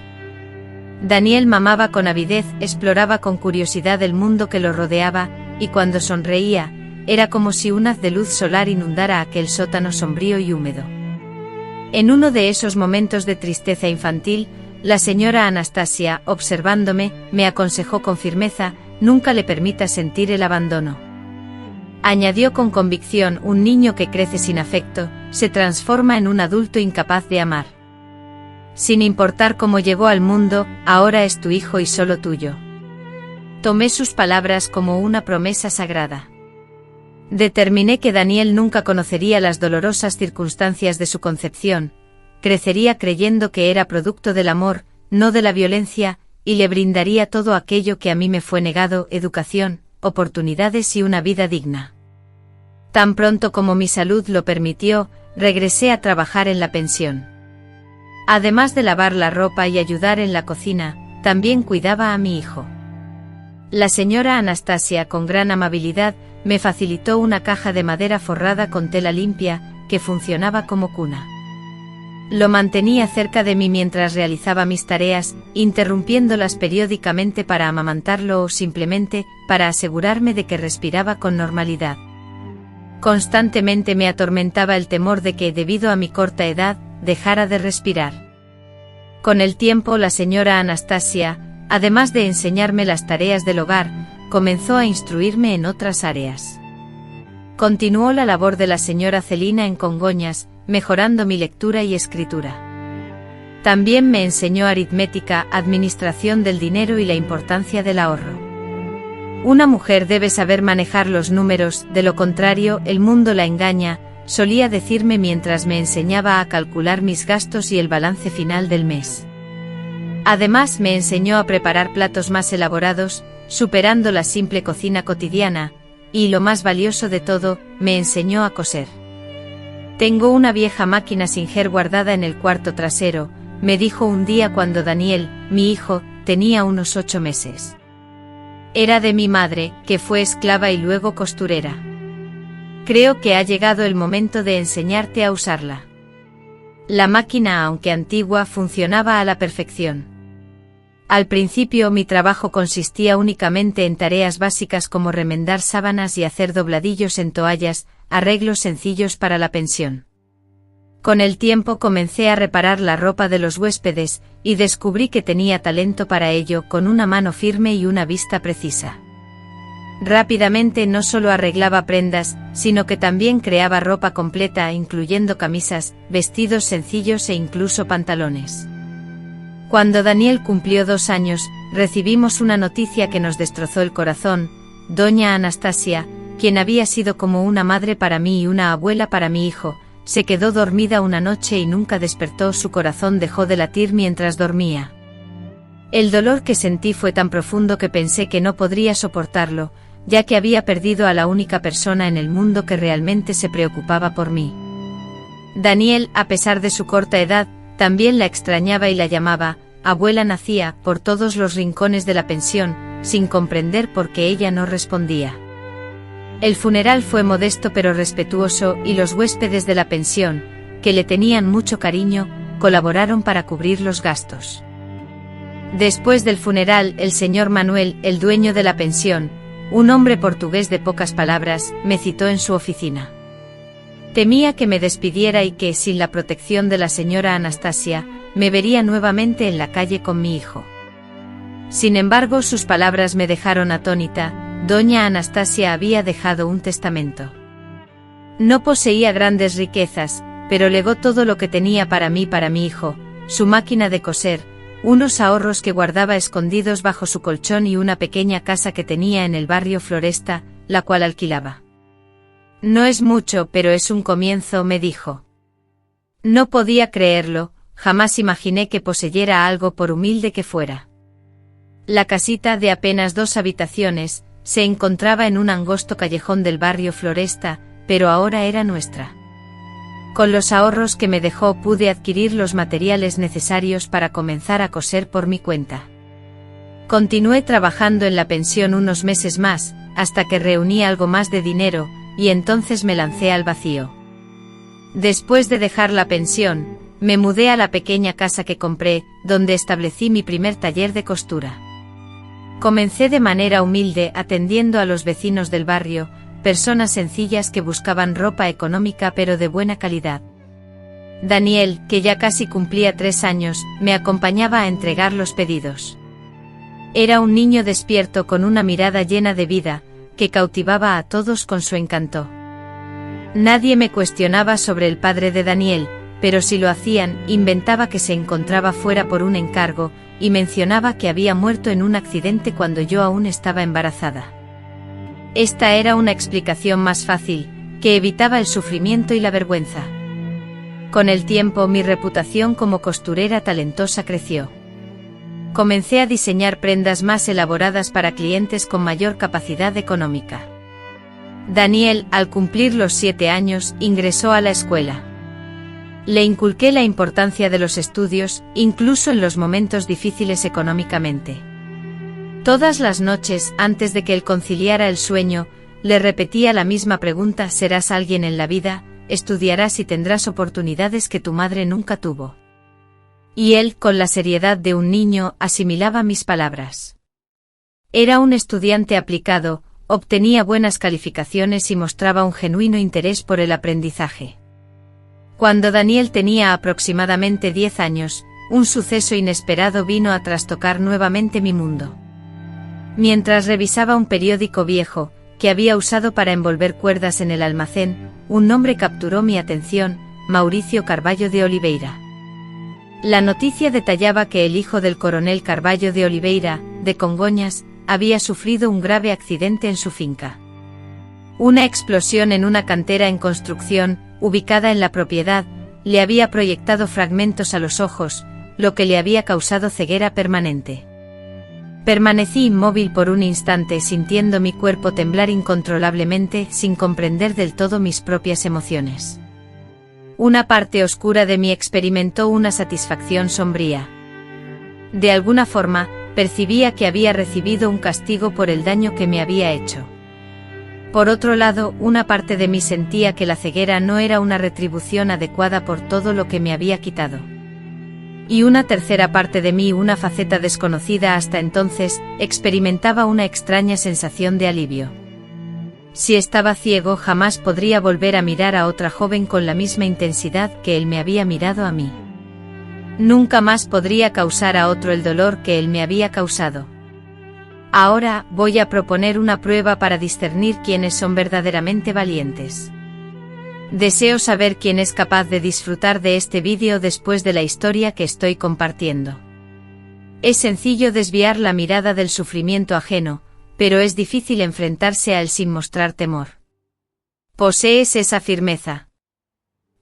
Daniel mamaba con avidez, exploraba con curiosidad el mundo que lo rodeaba, y cuando sonreía, era como si un haz de luz solar inundara aquel sótano sombrío y húmedo. En uno de esos momentos de tristeza infantil, la señora Anastasia, observándome, me aconsejó con firmeza: nunca le permita sentir el abandono. Añadió con convicción: un niño que crece sin afecto, se transforma en un adulto incapaz de amar. Sin importar cómo llegó al mundo, ahora es tu hijo y solo tuyo. Tomé sus palabras como una promesa sagrada. Determiné que Daniel nunca conocería las dolorosas circunstancias de su concepción, crecería creyendo que era producto del amor, no de la violencia, y le brindaría todo aquello que a mí me fue negado: educación, oportunidades y una vida digna. Tan pronto como mi salud lo permitió, regresé a trabajar en la pensión. Además de lavar la ropa y ayudar en la cocina, también cuidaba a mi hijo. La señora Anastasia, con gran amabilidad, me facilitó una caja de madera forrada con tela limpia, que funcionaba como cuna. Lo mantenía cerca de mí mientras realizaba mis tareas, interrumpiéndolas periódicamente para amamantarlo o simplemente para asegurarme de que respiraba con normalidad. Constantemente me atormentaba el temor de que, debido a mi corta edad, dejara de respirar. Con el tiempo, la señora Anastasia, además de enseñarme las tareas del hogar, comenzó a instruirme en otras áreas. Continuó la labor de la señora Celina en Congoñas, mejorando mi lectura y escritura. También me enseñó aritmética, administración del dinero y la importancia del ahorro. Una mujer debe saber manejar los números, de lo contrario, el mundo la engaña, solía decirme mientras me enseñaba a calcular mis gastos y el balance final del mes. Además, me enseñó a preparar platos más elaborados, superando la simple cocina cotidiana, y lo más valioso de todo, me enseñó a coser. Tengo una vieja máquina Singer guardada en el cuarto trasero, me dijo un día cuando Daniel, mi hijo, tenía unos 8 meses. Era de mi madre, que fue esclava y luego costurera. Creo que ha llegado el momento de enseñarte a usarla. La máquina, aunque antigua, funcionaba a la perfección. Al principio mi trabajo consistía únicamente en tareas básicas como remendar sábanas y hacer dobladillos en toallas, arreglos sencillos para la pensión. Con el tiempo comencé a reparar la ropa de los huéspedes, y descubrí que tenía talento para ello, con una mano firme y una vista precisa. Rápidamente no solo arreglaba prendas, sino que también creaba ropa completa, incluyendo camisas, vestidos sencillos e incluso pantalones. Cuando Daniel cumplió 2 años, recibimos una noticia que nos destrozó el corazón: doña Anastasia, quien había sido como una madre para mí y una abuela para mi hijo, se quedó dormida una noche y nunca despertó. Su corazón dejó de latir mientras dormía. El dolor que sentí fue tan profundo que pensé que no podría soportarlo, ya que había perdido a la única persona en el mundo que realmente se preocupaba por mí. Daniel, a pesar de su corta edad, también la extrañaba y la llamaba abuela. Nacía por todos los rincones de la pensión, sin comprender por qué ella no respondía. El funeral fue modesto pero respetuoso, y los huéspedes de la pensión, que le tenían mucho cariño, colaboraron para cubrir los gastos. Después del funeral, el señor Manuel, el dueño de la pensión, un hombre portugués de pocas palabras, me citó en su oficina. Temía que me despidiera y que, sin la protección de la señora Anastasia, me vería nuevamente en la calle con mi hijo. Sin embargo, sus palabras me dejaron atónita. Doña Anastasia había dejado un testamento. No poseía grandes riquezas, pero legó todo lo que tenía para mí, para mi hijo: su máquina de coser, unos ahorros que guardaba escondidos bajo su colchón y una pequeña casa que tenía en el barrio Floresta, la cual alquilaba. No es mucho, pero es un comienzo, me dijo. No podía creerlo, jamás imaginé que poseyera algo por humilde que fuera. La casita, de apenas 2 habitaciones, se encontraba en un angosto callejón del barrio Floresta, pero ahora era nuestra. Con los ahorros que me dejó pude adquirir los materiales necesarios para comenzar a coser por mi cuenta. Continué trabajando en la pensión unos meses más, hasta que reuní algo más de dinero, y entonces me lancé al vacío. Después de dejar la pensión, me mudé a la pequeña casa que compré, donde establecí mi primer taller de costura. Comencé de manera humilde, atendiendo a los vecinos del barrio, personas sencillas que buscaban ropa económica pero de buena calidad. Daniel, que ya casi cumplía 3 años, me acompañaba a entregar los pedidos. Era un niño despierto con una mirada llena de vida, que cautivaba a todos con su encanto. Nadie me cuestionaba sobre el padre de Daniel, pero si lo hacían, inventaba que se encontraba fuera por un encargo, y mencionaba que había muerto en un accidente cuando yo aún estaba embarazada. Esta era una explicación más fácil, que evitaba el sufrimiento y la vergüenza. Con el tiempo mi reputación como costurera talentosa creció. Comencé a diseñar prendas más elaboradas para clientes con mayor capacidad económica. Daniel, al cumplir los 7 años, ingresó a la escuela. Le inculqué la importancia de los estudios, incluso en los momentos difíciles económicamente. Todas las noches, antes de que él conciliara el sueño, le repetía la misma pregunta: ¿serás alguien en la vida? ¿Estudiarás y tendrás oportunidades que tu madre nunca tuvo? Y él, con la seriedad de un niño, asimilaba mis palabras. Era un estudiante aplicado, obtenía buenas calificaciones y mostraba un genuino interés por el aprendizaje. Cuando Daniel tenía aproximadamente 10 años, un suceso inesperado vino a trastocar nuevamente mi mundo. Mientras revisaba un periódico viejo, que había usado para envolver cuerdas en el almacén, un nombre capturó mi atención: Mauricio Carvalho de Oliveira. La noticia detallaba que el hijo del coronel Carvalho de Oliveira, de Congonhas, había sufrido un grave accidente en su finca. Una explosión en una cantera en construcción, ubicada en la propiedad, le había proyectado fragmentos a los ojos, lo que le había causado ceguera permanente. Permanecí inmóvil por un instante, sintiendo mi cuerpo temblar incontrolablemente, sin comprender del todo mis propias emociones. Una parte oscura de mí experimentó una satisfacción sombría. De alguna forma, percibía que había recibido un castigo por el daño que me había hecho. Por otro lado, una parte de mí sentía que la ceguera no era una retribución adecuada por todo lo que me había quitado. Y una tercera parte de mí, una faceta desconocida hasta entonces, experimentaba una extraña sensación de alivio. Si estaba ciego, jamás podría volver a mirar a otra joven con la misma intensidad que él me había mirado a mí. Nunca más podría causar a otro el dolor que él me había causado. Ahora, voy a proponer una prueba para discernir quiénes son verdaderamente valientes. Deseo saber quién es capaz de disfrutar de este vídeo después de la historia que estoy compartiendo. Es sencillo desviar la mirada del sufrimiento ajeno, pero es difícil enfrentarse a él sin mostrar temor. Posees esa firmeza.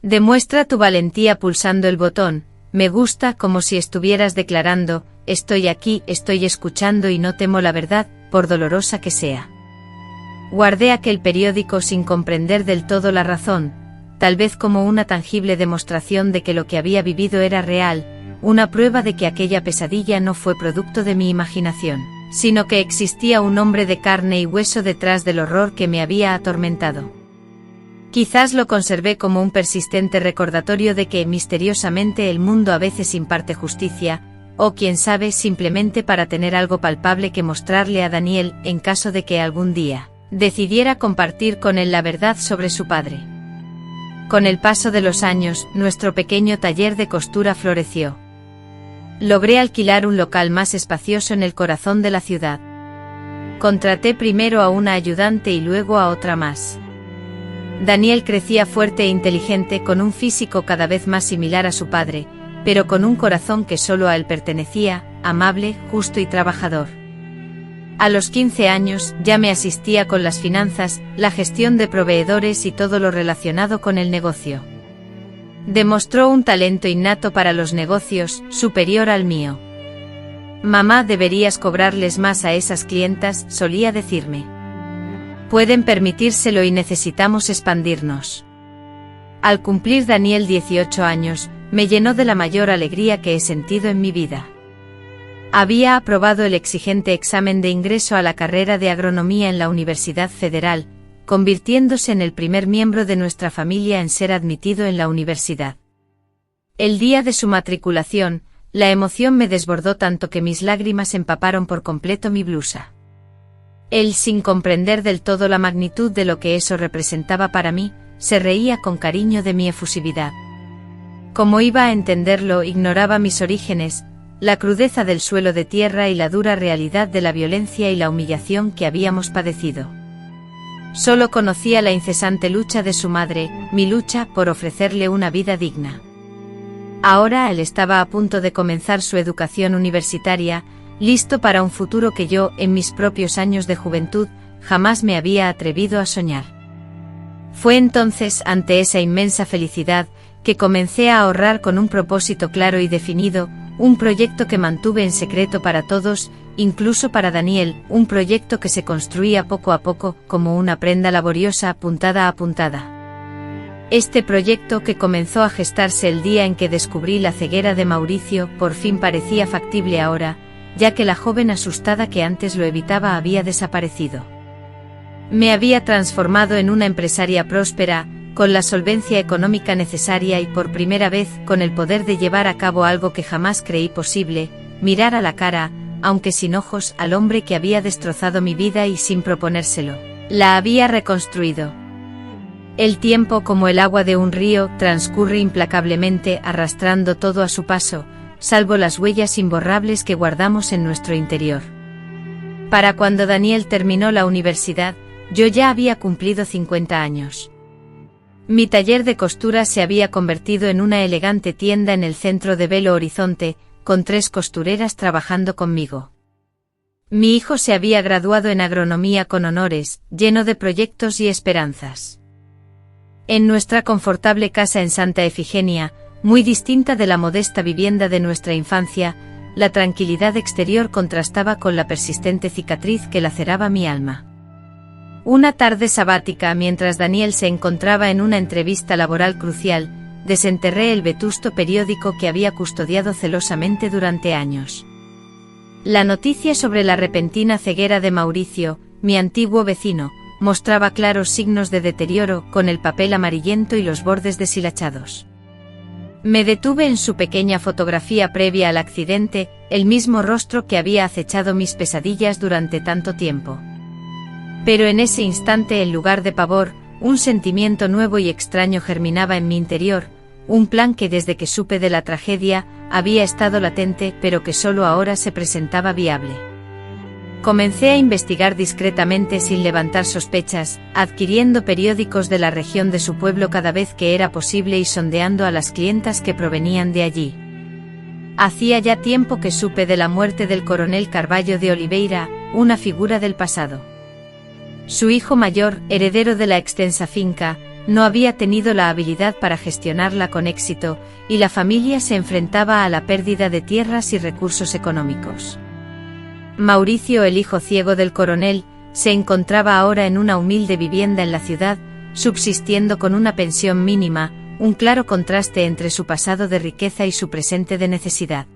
Demuestra tu valentía pulsando el botón me gusta, como si estuvieras declarando: estoy aquí, estoy escuchando y no temo la verdad, por dolorosa que sea. Guardé aquel periódico sin comprender del todo la razón, tal vez como una tangible demostración de que lo que había vivido era real, una prueba de que aquella pesadilla no fue producto de mi imaginación, sino que existía un hombre de carne y hueso detrás del horror que me había atormentado. Quizás lo conservé como un persistente recordatorio de que misteriosamente el mundo a veces imparte justicia, o quién sabe, simplemente para tener algo palpable que mostrarle a Daniel en caso de que algún día decidiera compartir con él la verdad sobre su padre. Con el paso de los años, nuestro pequeño taller de costura floreció. Logré alquilar un local más espacioso en el corazón de la ciudad. Contraté primero a una ayudante y luego a otra más. Daniel crecía fuerte e inteligente, con un físico cada vez más similar a su padre, pero con un corazón que solo a él pertenecía, amable, justo y trabajador. A los 15 años, ya me asistía con las finanzas, la gestión de proveedores y todo lo relacionado con el negocio. Demostró un talento innato para los negocios, superior al mío. Mamá, deberías cobrarles más a esas clientas, solía decirme. Pueden permitírselo y necesitamos expandirnos. Al cumplir Daniel 18 años, me llenó de la mayor alegría que he sentido en mi vida. Había aprobado el exigente examen de ingreso a la carrera de agronomía en la Universidad Federal, convirtiéndose en el primer miembro de nuestra familia en ser admitido en la universidad. El día de su matriculación, la emoción me desbordó tanto que mis lágrimas empaparon por completo mi blusa. Él, sin comprender del todo la magnitud de lo que eso representaba para mí, se reía con cariño de mi efusividad. ¿Cómo iba a entenderlo? Ignoraba mis orígenes, la crudeza del suelo de tierra y la dura realidad de la violencia y la humillación que habíamos padecido. Solo conocía la incesante lucha de su madre, mi lucha por ofrecerle una vida digna. Ahora él estaba a punto de comenzar su educación universitaria, listo para un futuro que yo, en mis propios años de juventud, jamás me había atrevido a soñar. Fue entonces, ante esa inmensa felicidad, que comencé a ahorrar con un propósito claro y definido, un proyecto que mantuve en secreto para todos, incluso para Daniel, un proyecto que se construía poco a poco, como una prenda laboriosa, puntada a puntada. Este proyecto, que comenzó a gestarse el día en que descubrí la ceguera de Mauricio, por fin parecía factible ahora, ya que la joven asustada que antes lo evitaba había desaparecido. Me había transformado en una empresaria próspera, con la solvencia económica necesaria y por primera vez con el poder de llevar a cabo algo que jamás creí posible, mirar a la cara, aunque sin ojos, al hombre que había destrozado mi vida y sin proponérselo, la había reconstruido. El tiempo, como el agua de un río, transcurre implacablemente arrastrando todo a su paso, salvo las huellas imborrables que guardamos en nuestro interior. Para cuando Daniel terminó la universidad, yo ya había cumplido 50 años. Mi taller de costura se había convertido en una elegante tienda en el centro de Belo Horizonte, con 3 costureras trabajando conmigo. Mi hijo se había graduado en agronomía con honores, lleno de proyectos y esperanzas. En nuestra confortable casa en Santa Efigenia, muy distinta de la modesta vivienda de nuestra infancia, la tranquilidad exterior contrastaba con la persistente cicatriz que laceraba mi alma. Una tarde sabática, mientras Daniel se encontraba en una entrevista laboral crucial, desenterré el vetusto periódico que había custodiado celosamente durante años. La noticia sobre la repentina ceguera de Mauricio, mi antiguo vecino, mostraba claros signos de deterioro, con el papel amarillento y los bordes deshilachados. Me detuve en su pequeña fotografía previa al accidente, el mismo rostro que había acechado mis pesadillas durante tanto tiempo. Pero en ese instante, en lugar de pavor, un sentimiento nuevo y extraño germinaba en mi interior, un plan que desde que supe de la tragedia, había estado latente, pero que solo ahora se presentaba viable. Comencé a investigar discretamente sin levantar sospechas, adquiriendo periódicos de la región de su pueblo cada vez que era posible y sondeando a las clientas que provenían de allí. Hacía ya tiempo que supe de la muerte del coronel Carvalho de Oliveira, una figura del pasado. Su hijo mayor, heredero de la extensa finca, no había tenido la habilidad para gestionarla con éxito, y la familia se enfrentaba a la pérdida de tierras y recursos económicos. Mauricio, el hijo ciego del coronel, se encontraba ahora en una humilde vivienda en la ciudad, subsistiendo con una pensión mínima, un claro contraste entre su pasado de riqueza y su presente de necesidad.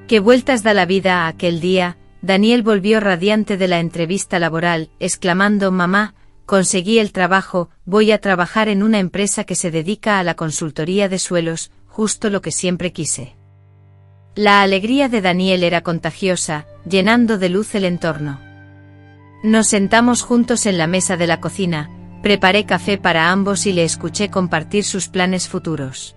¿Qué vueltas da la vida a aquel día? Daniel volvió radiante de la entrevista laboral, exclamando: «Mamá, conseguí el trabajo, voy a trabajar en una empresa que se dedica a la consultoría de suelos, justo lo que siempre quise». La alegría de Daniel era contagiosa, llenando de luz el entorno. Nos sentamos juntos en la mesa de la cocina, preparé café para ambos y le escuché compartir sus planes futuros.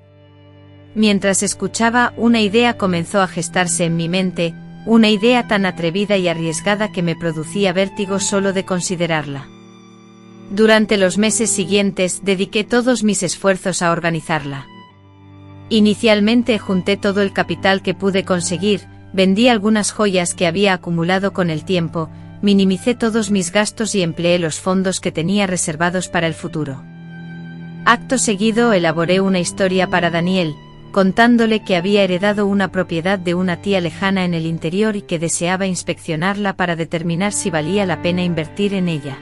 Mientras escuchaba, una idea comenzó a gestarse en mi mente, una idea tan atrevida y arriesgada que me producía vértigo solo de considerarla. Durante los meses siguientes dediqué todos mis esfuerzos a organizarla. Inicialmente junté todo el capital que pude conseguir, vendí algunas joyas que había acumulado con el tiempo, minimicé todos mis gastos y empleé los fondos que tenía reservados para el futuro. Acto seguido elaboré una historia para Daniel, contándole que había heredado una propiedad de una tía lejana en el interior y que deseaba inspeccionarla para determinar si valía la pena invertir en ella.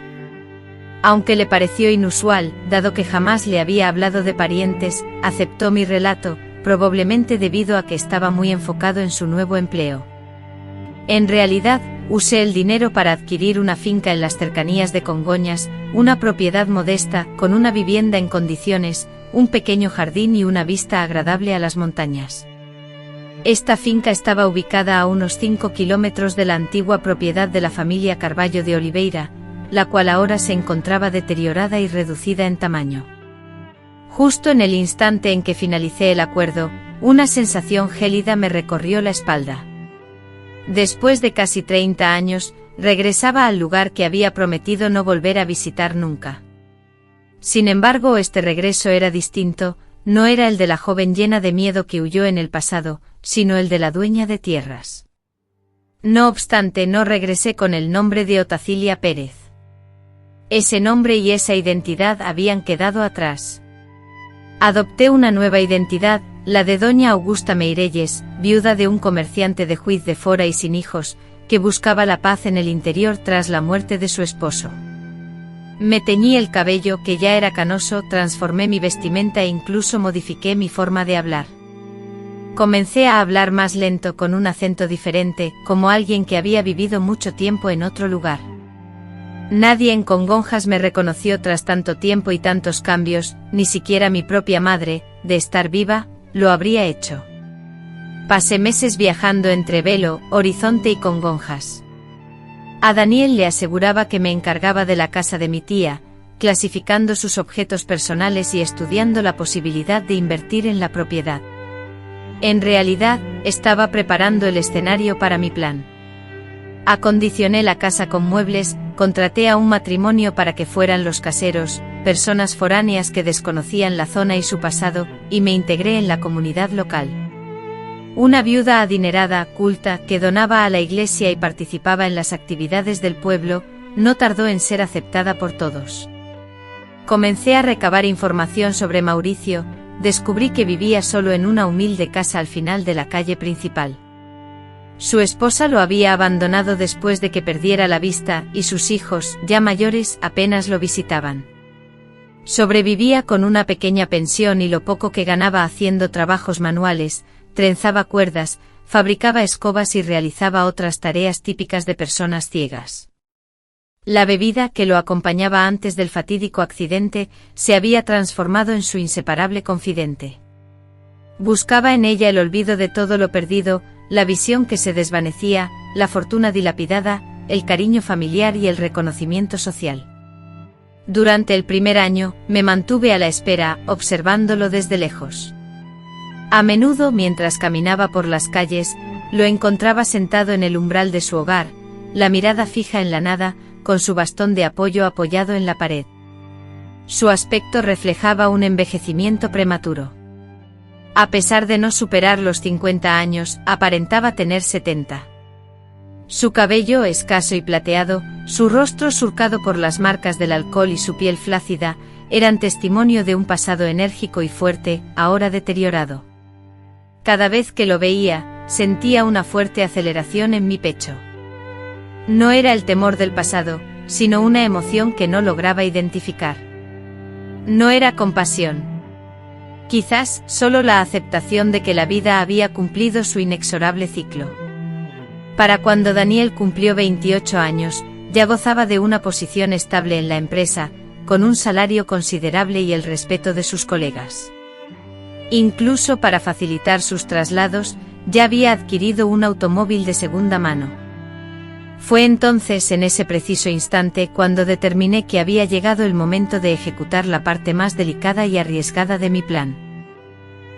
Aunque le pareció inusual, dado que jamás le había hablado de parientes, aceptó mi relato, probablemente debido a que estaba muy enfocado en su nuevo empleo. En realidad, usé el dinero para adquirir una finca en las cercanías de Congonhas, una propiedad modesta, con una vivienda en condiciones, un pequeño jardín y una vista agradable a las montañas. Esta finca estaba ubicada a unos 5 kilómetros de la antigua propiedad de la familia Carvalho de Oliveira, la cual ahora se encontraba deteriorada y reducida en tamaño. Justo en el instante en que finalicé el acuerdo, una sensación gélida me recorrió la espalda. Después de casi 30 años, regresaba al lugar que había prometido no volver a visitar nunca. Sin embargo, este regreso era distinto, no era el de la joven llena de miedo que huyó en el pasado, sino el de la dueña de tierras. No obstante, no regresé con el nombre de Otacilia Pérez. Ese nombre y esa identidad habían quedado atrás. Adopté una nueva identidad, la de doña Augusta Meirelles, viuda de un comerciante de Juiz de Fora y sin hijos, que buscaba la paz en el interior tras la muerte de su esposo. Me teñí el cabello, que ya era canoso, transformé mi vestimenta e incluso modifiqué mi forma de hablar. Comencé a hablar más lento, con un acento diferente, como alguien que había vivido mucho tiempo en otro lugar. Nadie en Congonhas me reconoció tras tanto tiempo y tantos cambios, ni siquiera mi propia madre, de estar viva, lo habría hecho. Pasé meses viajando entre Belo Horizonte y Congonhas. A Daniel le aseguraba que me encargaba de la casa de mi tía, clasificando sus objetos personales y estudiando la posibilidad de invertir en la propiedad. En realidad, estaba preparando el escenario para mi plan. Acondicioné la casa con muebles, contraté a un matrimonio para que fueran los caseros, personas foráneas que desconocían la zona y su pasado, y me integré en la comunidad local. Una viuda adinerada, culta, que donaba a la iglesia y participaba en las actividades del pueblo, no tardó en ser aceptada por todos. Comencé a recabar información sobre Mauricio, descubrí que vivía solo en una humilde casa al final de la calle principal. Su esposa lo había abandonado después de que perdiera la vista, y sus hijos, ya mayores, apenas lo visitaban. Sobrevivía con una pequeña pensión y lo poco que ganaba haciendo trabajos manuales, trenzaba cuerdas, fabricaba escobas y realizaba otras tareas típicas de personas ciegas. La bebida que lo acompañaba antes del fatídico accidente se había transformado en su inseparable confidente. Buscaba en ella el olvido de todo lo perdido, la visión que se desvanecía, la fortuna dilapidada, el cariño familiar y el reconocimiento social. Durante el primer año, me mantuve a la espera, observándolo desde lejos. A menudo, mientras caminaba por las calles, lo encontraba sentado en el umbral de su hogar, la mirada fija en la nada, con su bastón de apoyo apoyado en la pared. Su aspecto reflejaba un envejecimiento prematuro. A pesar de no superar los 50 años, aparentaba tener 70. Su cabello escaso y plateado, su rostro surcado por las marcas del alcohol y su piel flácida, eran testimonio de un pasado enérgico y fuerte, ahora deteriorado. Cada vez que lo veía, sentía una fuerte aceleración en mi pecho. No era el temor del pasado, sino una emoción que no lograba identificar. No era compasión. Quizás solo la aceptación de que la vida había cumplido su inexorable ciclo. Para cuando Daniel cumplió 28 años, ya gozaba de una posición estable en la empresa, con un salario considerable y el respeto de sus colegas. Incluso para facilitar sus traslados, ya había adquirido un automóvil de segunda mano. Fue entonces, en ese preciso instante, cuando determiné que había llegado el momento de ejecutar la parte más delicada y arriesgada de mi plan.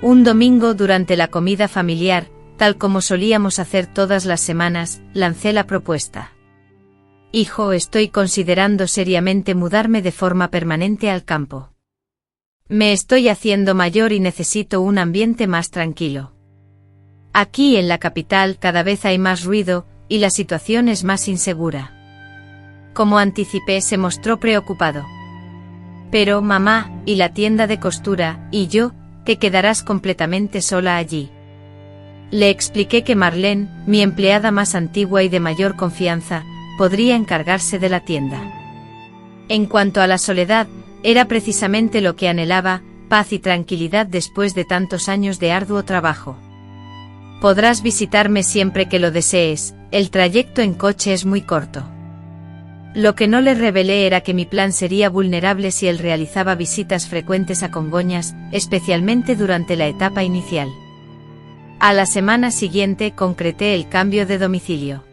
Un domingo, durante la comida familiar, tal como solíamos hacer todas las semanas, lancé la propuesta. Hijo, estoy considerando seriamente mudarme de forma permanente al campo. Me estoy haciendo mayor y necesito un ambiente más tranquilo. Aquí en la capital cada vez hay más ruido, y la situación es más insegura. Como anticipé, se mostró preocupado. Pero, mamá, y la tienda de costura, y yo, que quedarás completamente sola allí. Le expliqué que Marlene, mi empleada más antigua y de mayor confianza, podría encargarse de la tienda. En cuanto a la soledad, era precisamente lo que anhelaba, paz y tranquilidad después de tantos años de arduo trabajo. Podrás visitarme siempre que lo desees, el trayecto en coche es muy corto. Lo que no le revelé era que mi plan sería vulnerable si él realizaba visitas frecuentes a Congonhas, especialmente durante la etapa inicial. A la semana siguiente concreté el cambio de domicilio.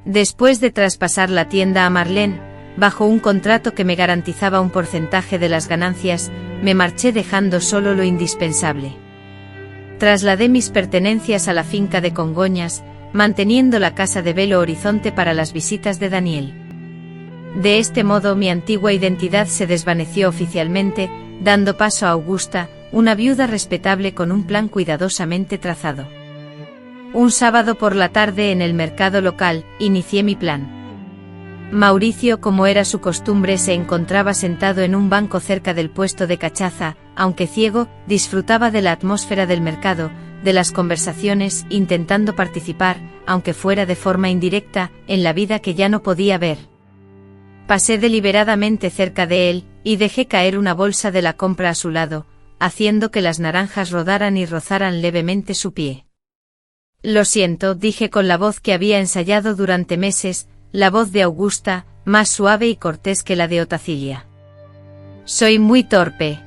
Después de traspasar la tienda a Marlene, bajo un contrato que me garantizaba un porcentaje de las ganancias, me marché dejando solo lo indispensable. Trasladé mis pertenencias a la finca de Congoñas, manteniendo la casa de Belo Horizonte para las visitas de Daniel. De este modo mi antigua identidad se desvaneció oficialmente, dando paso a Augusta, una viuda respetable con un plan cuidadosamente trazado. Un sábado por la tarde en el mercado local, inicié mi plan. Mauricio, como era su costumbre, se encontraba sentado en un banco cerca del puesto de cachaza, aunque ciego, disfrutaba de la atmósfera del mercado, de las conversaciones, intentando participar, aunque fuera de forma indirecta, en la vida que ya no podía ver. Pasé deliberadamente cerca de él, y dejé caer una bolsa de la compra a su lado, haciendo que las naranjas rodaran y rozaran levemente su pie. Lo siento, dije con la voz que había ensayado durante meses, la voz de Augusta, más suave y cortés que la de Otacilia. Soy muy torpe.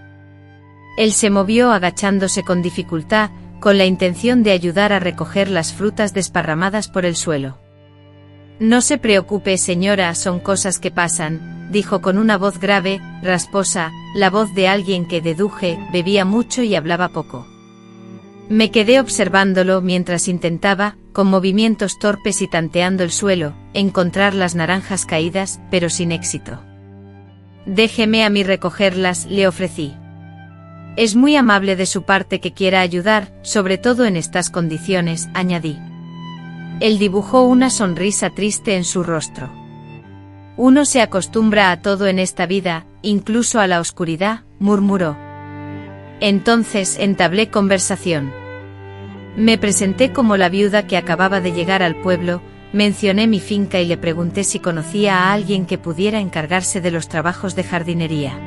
Él se movió agachándose con dificultad, con la intención de ayudar a recoger las frutas desparramadas por el suelo. No se preocupe, señora, son cosas que pasan, dijo con una voz grave, rasposa, la voz de alguien que, deduje, bebía mucho y hablaba poco. Me quedé observándolo mientras intentaba, con movimientos torpes y tanteando el suelo, encontrar las naranjas caídas, pero sin éxito. Déjeme a mí recogerlas, le ofrecí. Es muy amable de su parte que quiera ayudar, sobre todo en estas condiciones, añadí. Él dibujó una sonrisa triste en su rostro. Uno se acostumbra a todo en esta vida, incluso a la oscuridad, murmuró. Entonces entablé conversación. Me presenté como la viuda que acababa de llegar al pueblo, mencioné mi finca y le pregunté si conocía a alguien que pudiera encargarse de los trabajos de jardinería.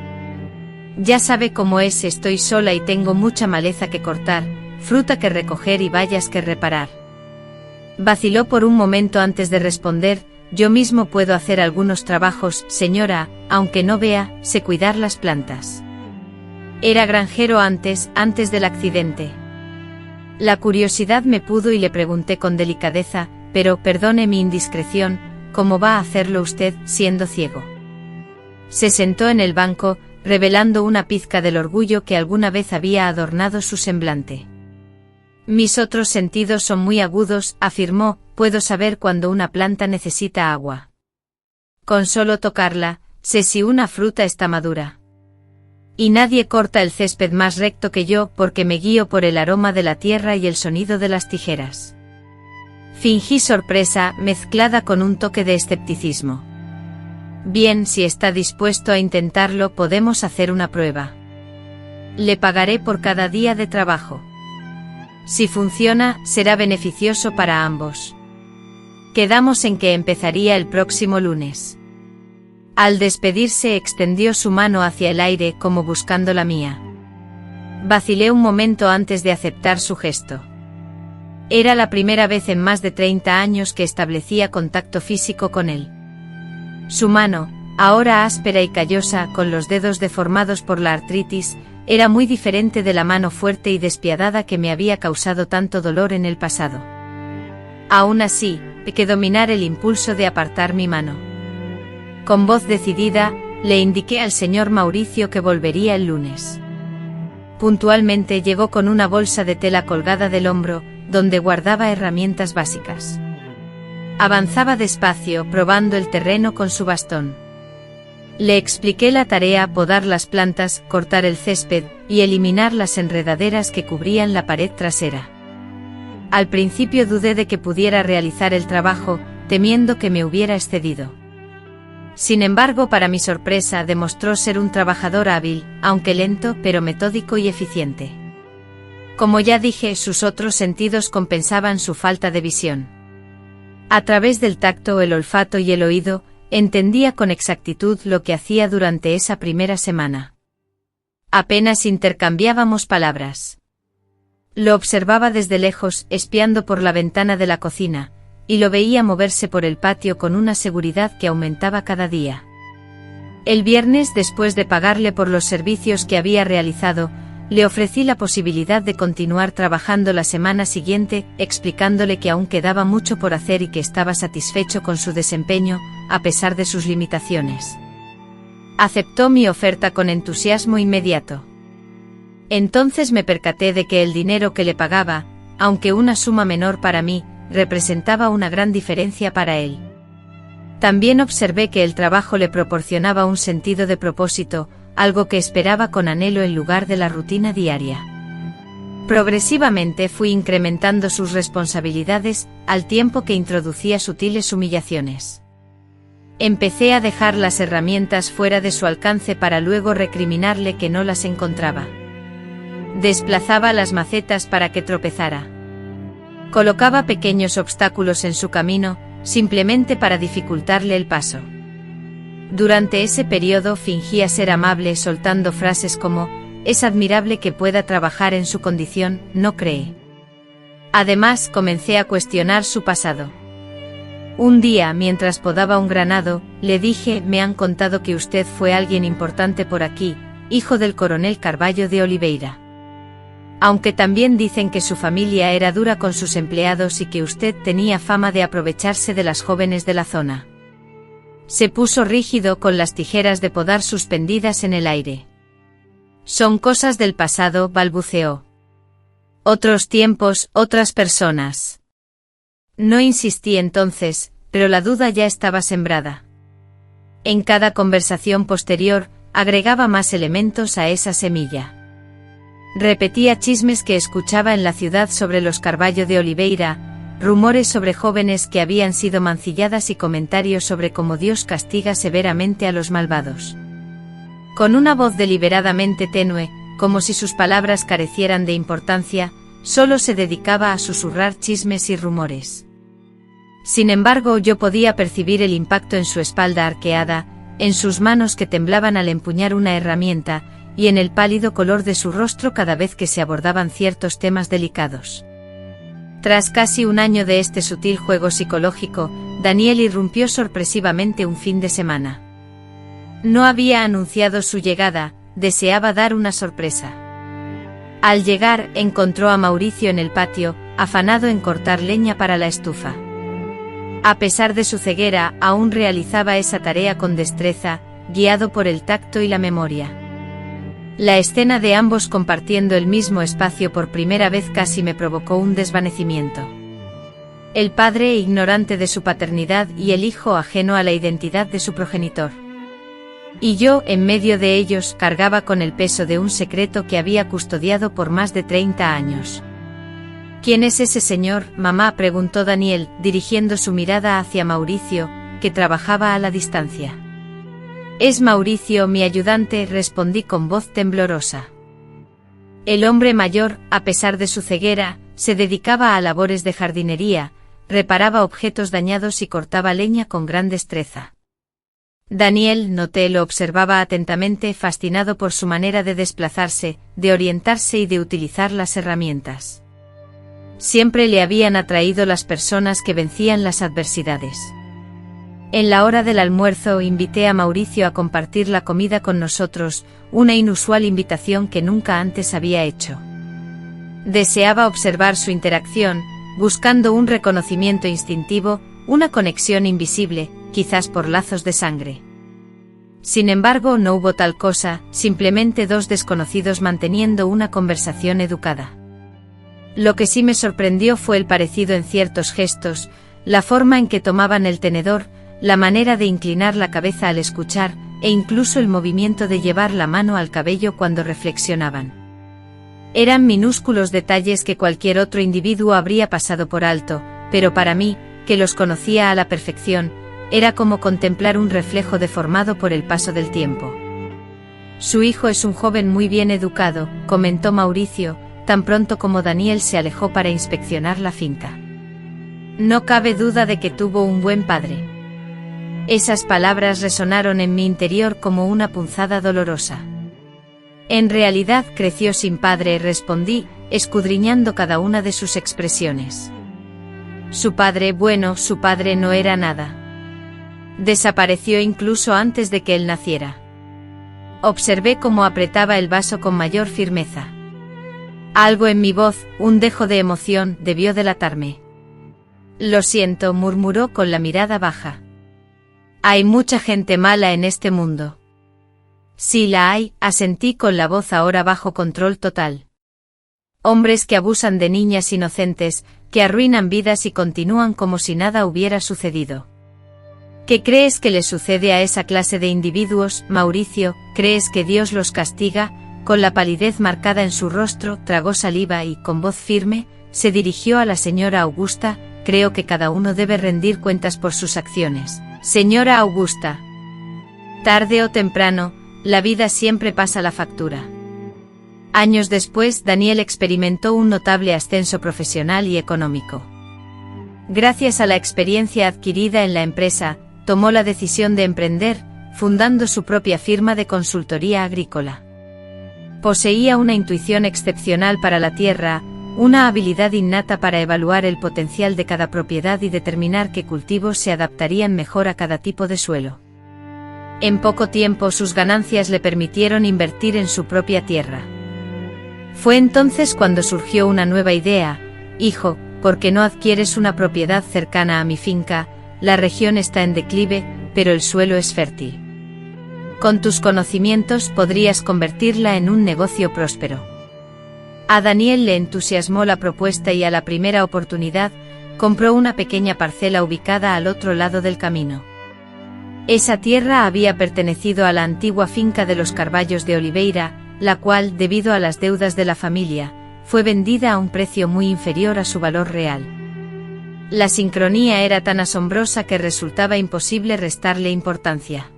Ya sabe cómo es, estoy sola y tengo mucha maleza que cortar, fruta que recoger y vallas que reparar. Vaciló por un momento antes de responder, yo mismo puedo hacer algunos trabajos, señora, aunque no vea, sé cuidar las plantas. Era granjero antes del accidente. La curiosidad me pudo y le pregunté con delicadeza, pero perdone mi indiscreción, ¿cómo va a hacerlo usted, siendo ciego? Se sentó en el banco, revelando una pizca del orgullo que alguna vez había adornado su semblante. Mis otros sentidos son muy agudos, afirmó, puedo saber cuando una planta necesita agua. Con solo tocarla, sé si una fruta está madura. Y nadie corta el césped más recto que yo porque me guío por el aroma de la tierra y el sonido de las tijeras. Fingí sorpresa, mezclada con un toque de escepticismo. Bien, si está dispuesto a intentarlo, podemos hacer una prueba. Le pagaré por cada día de trabajo. Si funciona, será beneficioso para ambos. Quedamos en que empezaría el próximo lunes. Al despedirse extendió su mano hacia el aire como buscando la mía. Vacilé un momento antes de aceptar su gesto. Era la primera vez en más de 30 años que establecía contacto físico con él. Su mano, ahora áspera y callosa, con los dedos deformados por la artritis, era muy diferente de la mano fuerte y despiadada que me había causado tanto dolor en el pasado. Aún así, tuve que dominar el impulso de apartar mi mano. Con voz decidida, le indiqué al señor Mauricio que volvería el lunes. Puntualmente llegó con una bolsa de tela colgada del hombro, donde guardaba herramientas básicas. Avanzaba despacio, probando el terreno con su bastón. Le expliqué la tarea: podar las plantas, cortar el césped, y eliminar las enredaderas que cubrían la pared trasera. Al principio dudé de que pudiera realizar el trabajo, temiendo que me hubiera excedido. Sin embargo, para mi sorpresa, demostró ser un trabajador hábil, aunque lento, pero metódico y eficiente. Como ya dije, sus otros sentidos compensaban su falta de visión. A través del tacto, el olfato y el oído, entendía con exactitud lo que hacía durante esa primera semana. Apenas intercambiábamos palabras. Lo observaba desde lejos, espiando por la ventana de la cocina, y lo veía moverse por el patio con una seguridad que aumentaba cada día. El viernes, después de pagarle por los servicios que había realizado, le ofrecí la posibilidad de continuar trabajando la semana siguiente, explicándole que aún quedaba mucho por hacer y que estaba satisfecho con su desempeño, a pesar de sus limitaciones. Aceptó mi oferta con entusiasmo inmediato. Entonces me percaté de que el dinero que le pagaba, aunque una suma menor para mí, representaba una gran diferencia para él. También observé que el trabajo le proporcionaba un sentido de propósito, algo que esperaba con anhelo en lugar de la rutina diaria. Progresivamente fui incrementando sus responsabilidades, al tiempo que introducía sutiles humillaciones. Empecé a dejar las herramientas fuera de su alcance para luego recriminarle que no las encontraba. Desplazaba las macetas para que tropezara. Colocaba pequeños obstáculos en su camino, simplemente para dificultarle el paso. Durante ese periodo fingía ser amable soltando frases como, «Es admirable que pueda trabajar en su condición, ¿no cree?». Además, comencé a cuestionar su pasado. Un día, mientras podaba un granado, le dije, «Me han contado que usted fue alguien importante por aquí, hijo del coronel Carvalho de Oliveira. Aunque también dicen que su familia era dura con sus empleados y que usted tenía fama de aprovecharse de las jóvenes de la zona». Se puso rígido con las tijeras de podar suspendidas en el aire. «Son cosas del pasado», balbuceó. «Otros tiempos, otras personas». No insistí entonces, pero la duda ya estaba sembrada. En cada conversación posterior, agregaba más elementos a esa semilla. Repetía chismes que escuchaba en la ciudad sobre los Carvalho de Oliveira, rumores sobre jóvenes que habían sido mancilladas y comentarios sobre cómo Dios castiga severamente a los malvados. Con una voz deliberadamente tenue, como si sus palabras carecieran de importancia, solo se dedicaba a susurrar chismes y rumores. Sin embargo, yo podía percibir el impacto en su espalda arqueada, en sus manos que temblaban al empuñar una herramienta, y en el pálido color de su rostro cada vez que se abordaban ciertos temas delicados. Tras casi un año de este sutil juego psicológico, Daniel irrumpió sorpresivamente un fin de semana. No había anunciado su llegada, deseaba dar una sorpresa. Al llegar, encontró a Mauricio en el patio, afanado en cortar leña para la estufa. A pesar de su ceguera, aún realizaba esa tarea con destreza, guiado por el tacto y la memoria. La escena de ambos compartiendo el mismo espacio por primera vez casi me provocó un desvanecimiento. El padre ignorante de su paternidad y el hijo ajeno a la identidad de su progenitor. Y yo, en medio de ellos, cargaba con el peso de un secreto que había custodiado por más de 30 años. «¿Quién es ese señor, mamá?», preguntó Daniel, dirigiendo su mirada hacia Mauricio, que trabajaba a la distancia. «Es Mauricio, mi ayudante», respondí con voz temblorosa. El hombre mayor, a pesar de su ceguera, se dedicaba a labores de jardinería, reparaba objetos dañados y cortaba leña con gran destreza. Daniel, noté, lo observaba atentamente, fascinado por su manera de desplazarse, de orientarse y de utilizar las herramientas. Siempre le habían atraído las personas que vencían las adversidades. En la hora del almuerzo invité a Mauricio a compartir la comida con nosotros, una inusual invitación que nunca antes había hecho. Deseaba observar su interacción, buscando un reconocimiento instintivo, una conexión invisible, quizás por lazos de sangre. Sin embargo, no hubo tal cosa, simplemente dos desconocidos manteniendo una conversación educada. Lo que sí me sorprendió fue el parecido en ciertos gestos, la forma en que tomaban el tenedor, la manera de inclinar la cabeza al escuchar, e incluso el movimiento de llevar la mano al cabello cuando reflexionaban. Eran minúsculos detalles que cualquier otro individuo habría pasado por alto, pero para mí, que los conocía a la perfección, era como contemplar un reflejo deformado por el paso del tiempo. «Su hijo es un joven muy bien educado», comentó Mauricio, tan pronto como Daniel se alejó para inspeccionar la finca. «No cabe duda de que tuvo un buen padre». Esas palabras resonaron en mi interior como una punzada dolorosa. «En realidad creció sin padre», respondí, escudriñando cada una de sus expresiones. «Su padre, bueno, su padre no era nada. Desapareció incluso antes de que él naciera». Observé cómo apretaba el vaso con mayor firmeza. Algo en mi voz, un dejo de emoción, debió delatarme. «Lo siento», murmuró con la mirada baja. «Hay mucha gente mala en este mundo. Sí la hay, asentí con la voz ahora bajo control total. Hombres que abusan de niñas inocentes, que arruinan vidas y continúan como si nada hubiera sucedido. ¿Qué crees que le sucede a esa clase de individuos, Mauricio? ¿Crees que Dios los castiga? Con la palidez marcada en su rostro, tragó saliva y, con voz firme, se dirigió a la señora Augusta. Creo que cada uno debe rendir cuentas por sus acciones. Señora Augusta. Tarde o temprano, la vida siempre pasa la factura. Años después, Daniel experimentó un notable ascenso profesional y económico. Gracias a la experiencia adquirida en la empresa, tomó la decisión de emprender, fundando su propia firma de consultoría agrícola. Poseía una intuición excepcional para la tierra, una habilidad innata para evaluar el potencial de cada propiedad y determinar qué cultivos se adaptarían mejor a cada tipo de suelo. En poco tiempo sus ganancias le permitieron invertir en su propia tierra. Fue entonces cuando surgió una nueva idea: hijo, ¿por qué no adquieres una propiedad cercana a mi finca? La región está en declive, pero el suelo es fértil. Con tus conocimientos podrías convertirla en un negocio próspero. A Daniel le entusiasmó la propuesta y a la primera oportunidad, compró una pequeña parcela ubicada al otro lado del camino. Esa tierra había pertenecido a la antigua finca de los Carballos de Oliveira, la cual, debido a las deudas de la familia, fue vendida a un precio muy inferior a su valor real. La sincronía era tan asombrosa que resultaba imposible restarle importancia.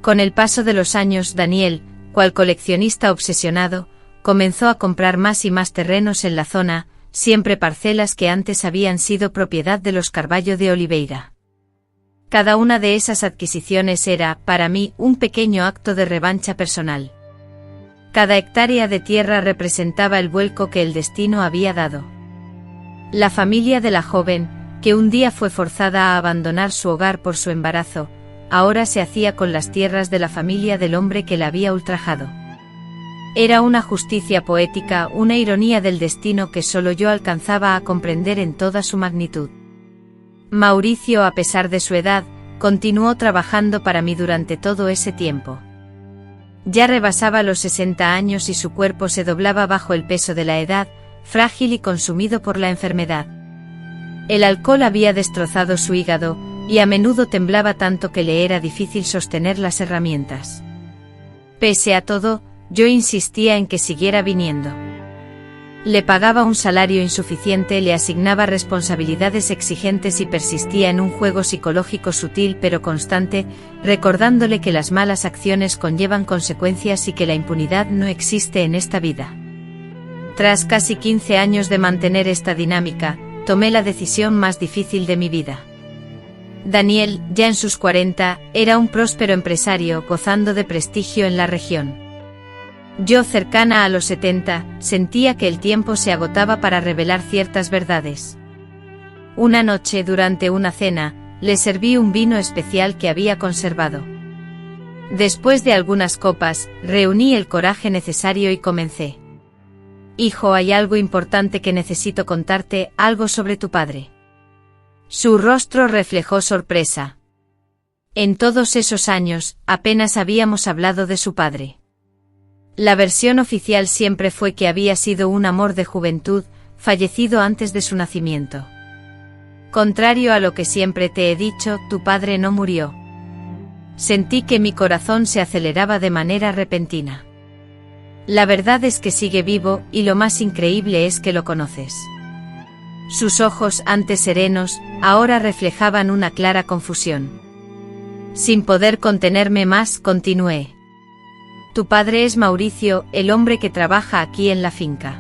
Con el paso de los años, Daniel, cual coleccionista obsesionado, comenzó a comprar más y más terrenos en la zona, siempre parcelas que antes habían sido propiedad de los Carballo de Oliveira. Cada una de esas adquisiciones era, para mí, un pequeño acto de revancha personal. Cada hectárea de tierra representaba el vuelco que el destino había dado. La familia de la joven, que un día fue forzada a abandonar su hogar por su embarazo, ahora se hacía con las tierras de la familia del hombre que la había ultrajado. Era una justicia poética, una ironía del destino que solo yo alcanzaba a comprender en toda su magnitud. Mauricio, a pesar de su edad, continuó trabajando para mí durante todo ese tiempo. Ya rebasaba los 60 años y su cuerpo se doblaba bajo el peso de la edad, frágil y consumido por la enfermedad. El alcohol había destrozado su hígado, y a menudo temblaba tanto que le era difícil sostener las herramientas. Pese a todo, yo insistía en que siguiera viniendo. Le pagaba un salario insuficiente, le asignaba responsabilidades exigentes y persistía en un juego psicológico sutil pero constante, recordándole que las malas acciones conllevan consecuencias y que la impunidad no existe en esta vida. Tras casi 15 años de mantener esta dinámica, tomé la decisión más difícil de mi vida. Daniel, ya en sus 40, era un próspero empresario gozando de prestigio en la región. Yo, cercana a los 70, sentía que el tiempo se agotaba para revelar ciertas verdades. Una noche, durante una cena, le serví un vino especial que había conservado. Después de algunas copas, reuní el coraje necesario y comencé. Hijo, hay algo importante que necesito contarte, algo sobre tu padre. Su rostro reflejó sorpresa. En todos esos años, apenas habíamos hablado de su padre. La versión oficial siempre fue que había sido un amor de juventud, fallecido antes de su nacimiento. Contrario a lo que siempre te he dicho, tu padre no murió. Sentí que mi corazón se aceleraba de manera repentina. La verdad es que sigue vivo, y lo más increíble es que lo conoces. Sus ojos, antes serenos, ahora reflejaban una clara confusión. Sin poder contenerme más, continué. Tu padre es Mauricio, el hombre que trabaja aquí en la finca.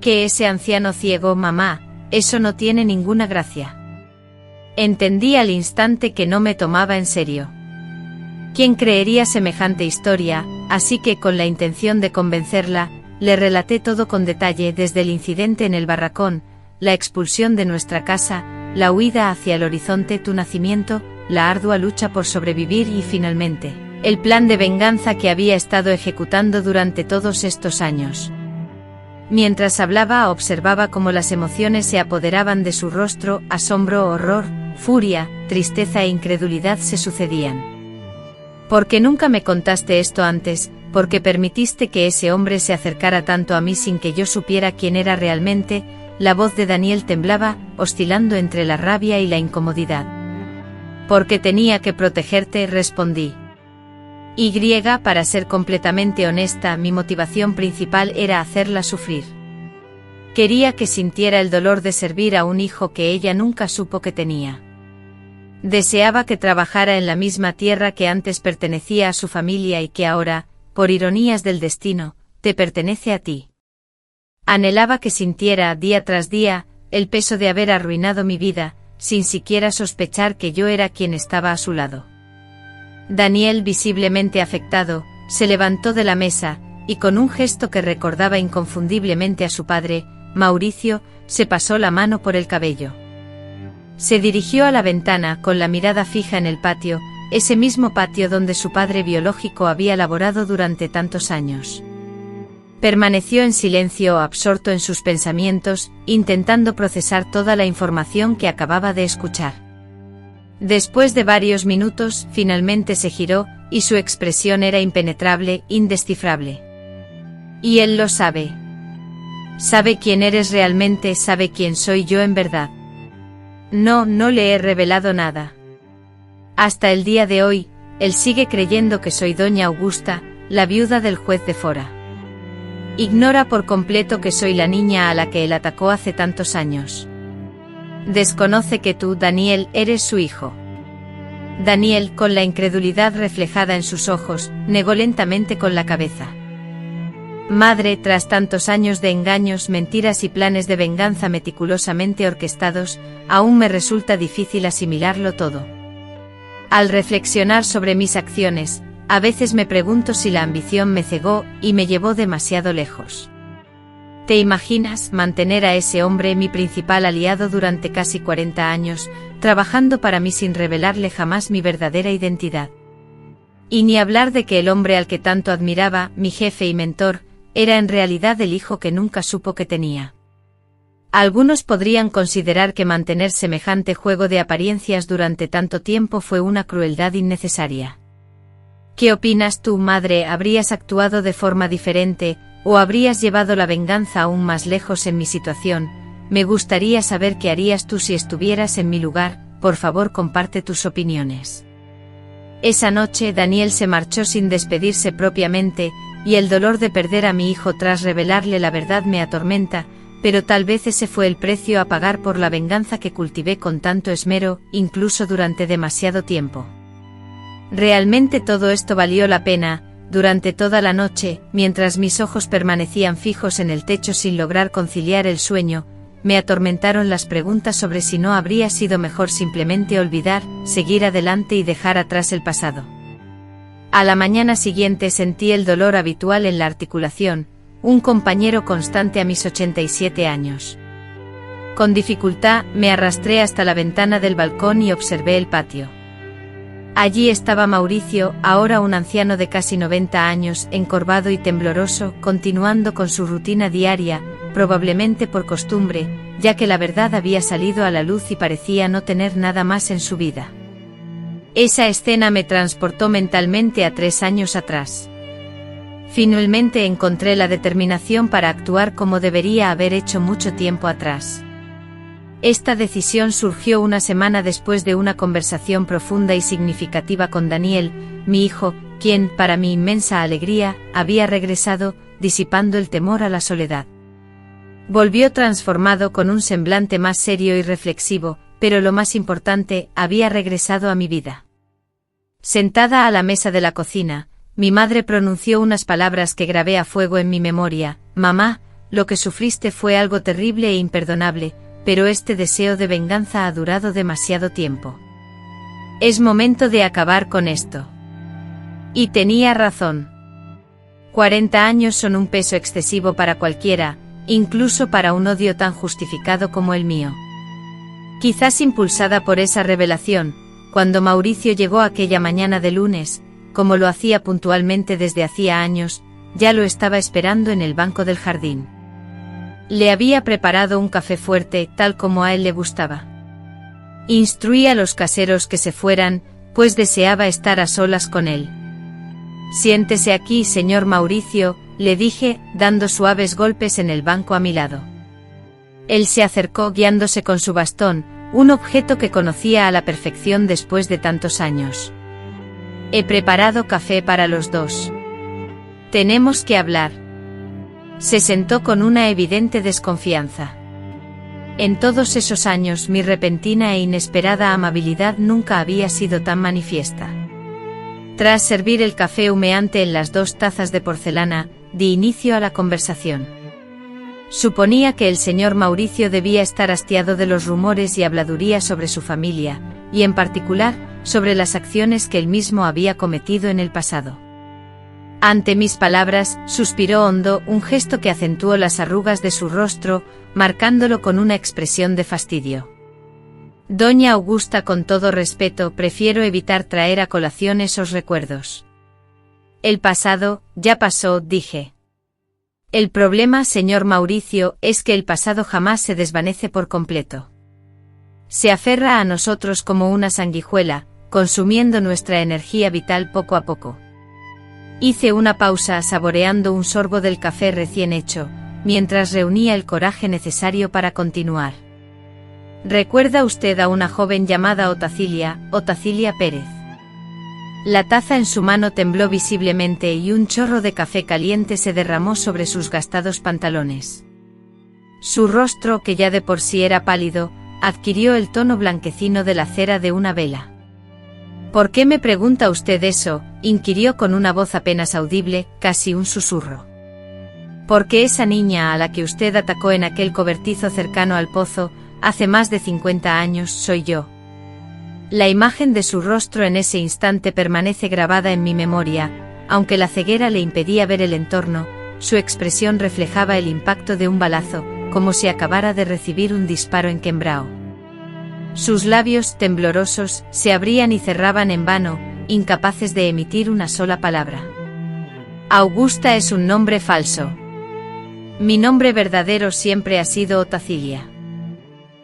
¿Que ese anciano ciego, mamá? Eso no tiene ninguna gracia. Entendí al instante que no me tomaba en serio. ¿Quién creería semejante historia? Así que, con la intención de convencerla, le relaté todo con detalle, desde el incidente en el barracón, la expulsión de nuestra casa, la huida hacia el horizonte, tu nacimiento, la ardua lucha por sobrevivir y, finalmente, el plan de venganza que había estado ejecutando durante todos estos años. Mientras hablaba, observaba cómo las emociones se apoderaban de su rostro: asombro, horror, furia, tristeza e incredulidad se sucedían. Porque nunca me contaste esto antes, porque permitiste que ese hombre se acercara tanto a mí sin que yo supiera quién era realmente. La voz de Daniel temblaba, oscilando entre la rabia y la incomodidad. Porque tenía que protegerte, respondí. Para ser completamente honesta, mi motivación principal era hacerla sufrir. Quería que sintiera el dolor de servir a un hijo que ella nunca supo que tenía. Deseaba que trabajara en la misma tierra que antes pertenecía a su familia y que ahora, por ironías del destino, te pertenece a ti. Anhelaba que sintiera, día tras día, el peso de haber arruinado mi vida, sin siquiera sospechar que yo era quien estaba a su lado. Daniel, visiblemente afectado, se levantó de la mesa, y con un gesto que recordaba inconfundiblemente a su padre, Mauricio, se pasó la mano por el cabello. Se dirigió a la ventana con la mirada fija en el patio, ese mismo patio donde su padre biológico había laborado durante tantos años. Permaneció en silencio, absorto en sus pensamientos, intentando procesar toda la información que acababa de escuchar. Después de varios minutos, finalmente se giró, y su expresión era impenetrable, indescifrable. Y él lo sabe. Sabe quién eres realmente, sabe quién soy yo en verdad. No le he revelado nada. Hasta el día de hoy, él sigue creyendo que soy doña Augusta, la viuda del juez de Fora. Ignora por completo que soy la niña a la que él atacó hace tantos años. Desconoce que tú, Daniel, eres su hijo. Daniel, con la incredulidad reflejada en sus ojos, negó lentamente con la cabeza. Madre, tras tantos años de engaños, mentiras y planes de venganza meticulosamente orquestados, aún me resulta difícil asimilarlo todo. Al reflexionar sobre mis acciones, a veces me pregunto si la ambición me cegó y me llevó demasiado lejos. ¿Te imaginas mantener a ese hombre, mi principal aliado durante casi 40 años, trabajando para mí sin revelarle jamás mi verdadera identidad? Y ni hablar de que el hombre al que tanto admiraba, mi jefe y mentor, era en realidad el hijo que nunca supo que tenía. Algunos podrían considerar que mantener semejante juego de apariencias durante tanto tiempo fue una crueldad innecesaria. ¿Qué opinas tú, madre? ¿Habrías actuado de forma diferente, o habrías llevado la venganza aún más lejos en mi situación? Me gustaría saber qué harías tú si estuvieras en mi lugar. Por favor, comparte tus opiniones. Esa noche Daniel se marchó sin despedirse propiamente, y el dolor de perder a mi hijo tras revelarle la verdad me atormenta, pero tal vez ese fue el precio a pagar por la venganza que cultivé con tanto esmero, incluso durante demasiado tiempo. Realmente todo esto valió la pena. Durante toda la noche, mientras mis ojos permanecían fijos en el techo sin lograr conciliar el sueño, me atormentaron las preguntas sobre si no habría sido mejor simplemente olvidar, seguir adelante y dejar atrás el pasado. A la mañana siguiente sentí el dolor habitual en la articulación, un compañero constante a mis 87 años. Con dificultad, me arrastré hasta la ventana del balcón y observé el patio. Allí estaba Mauricio, ahora un anciano de casi 90 años, encorvado y tembloroso, continuando con su rutina diaria, probablemente por costumbre, ya que la verdad había salido a la luz y parecía no tener nada más en su vida. Esa escena me transportó mentalmente a 3 años atrás. Finalmente encontré la determinación para actuar como debería haber hecho mucho tiempo atrás. Esta decisión surgió una semana después de una conversación profunda y significativa con Daniel, mi hijo, quien, para mi inmensa alegría, había regresado, disipando el temor a la soledad. Volvió transformado con un semblante más serio y reflexivo, pero lo más importante, había regresado a mi vida. Sentada a la mesa de la cocina, mi madre pronunció unas palabras que grabé a fuego en mi memoria: mamá, lo que sufriste fue algo terrible e imperdonable, pero este deseo de venganza ha durado demasiado tiempo. Es momento de acabar con esto. Y tenía razón. 40 años son un peso excesivo para cualquiera, incluso para un odio tan justificado como el mío. Quizás impulsada por esa revelación, cuando Mauricio llegó aquella mañana de lunes, como lo hacía puntualmente desde hacía años, ya lo estaba esperando en el banco del jardín. Le había preparado un café fuerte, tal como a él le gustaba. Instruí a los caseros que se fueran, pues deseaba estar a solas con él. «Siéntese aquí, señor Mauricio», le dije, dando suaves golpes en el banco a mi lado. Él se acercó guiándose con su bastón, un objeto que conocía a la perfección después de tantos años. «He preparado café para los dos. Tenemos que hablar». Se sentó con una evidente desconfianza. En todos esos años mi repentina e inesperada amabilidad nunca había sido tan manifiesta. Tras servir el café humeante en las 2 tazas de porcelana, di inicio a la conversación. Suponía que el señor Mauricio debía estar hastiado de los rumores y habladurías sobre su familia, y en particular, sobre las acciones que él mismo había cometido en el pasado. Ante mis palabras, suspiró hondo, un gesto que acentuó las arrugas de su rostro, marcándolo con una expresión de fastidio. «Doña Augusta, con todo respeto, prefiero evitar traer a colación esos recuerdos. El pasado, ya pasó», dije. «El problema, señor Mauricio, es que el pasado jamás se desvanece por completo. Se aferra a nosotros como una sanguijuela, consumiendo nuestra energía vital poco a poco». Hice una pausa saboreando un sorbo del café recién hecho, mientras reunía el coraje necesario para continuar. «¿Recuerda usted a una joven llamada Otacilia Pérez?» La taza en su mano tembló visiblemente y un chorro de café caliente se derramó sobre sus gastados pantalones. Su rostro, que ya de por sí era pálido, adquirió el tono blanquecino de la cera de una vela. «¿Por qué me pregunta usted eso?», inquirió con una voz apenas audible, casi un susurro. «Porque esa niña a la que usted atacó en aquel cobertizo cercano al pozo, hace más de 50 años, soy yo». La imagen de su rostro en ese instante permanece grabada en mi memoria, aunque la ceguera le impedía ver el entorno, su expresión reflejaba el impacto de un balazo, como si acabara de recibir un disparo en Quembrao. Sus labios, temblorosos, se abrían y cerraban en vano, incapaces de emitir una sola palabra. «Augusta es un nombre falso. Mi nombre verdadero siempre ha sido Otacilia».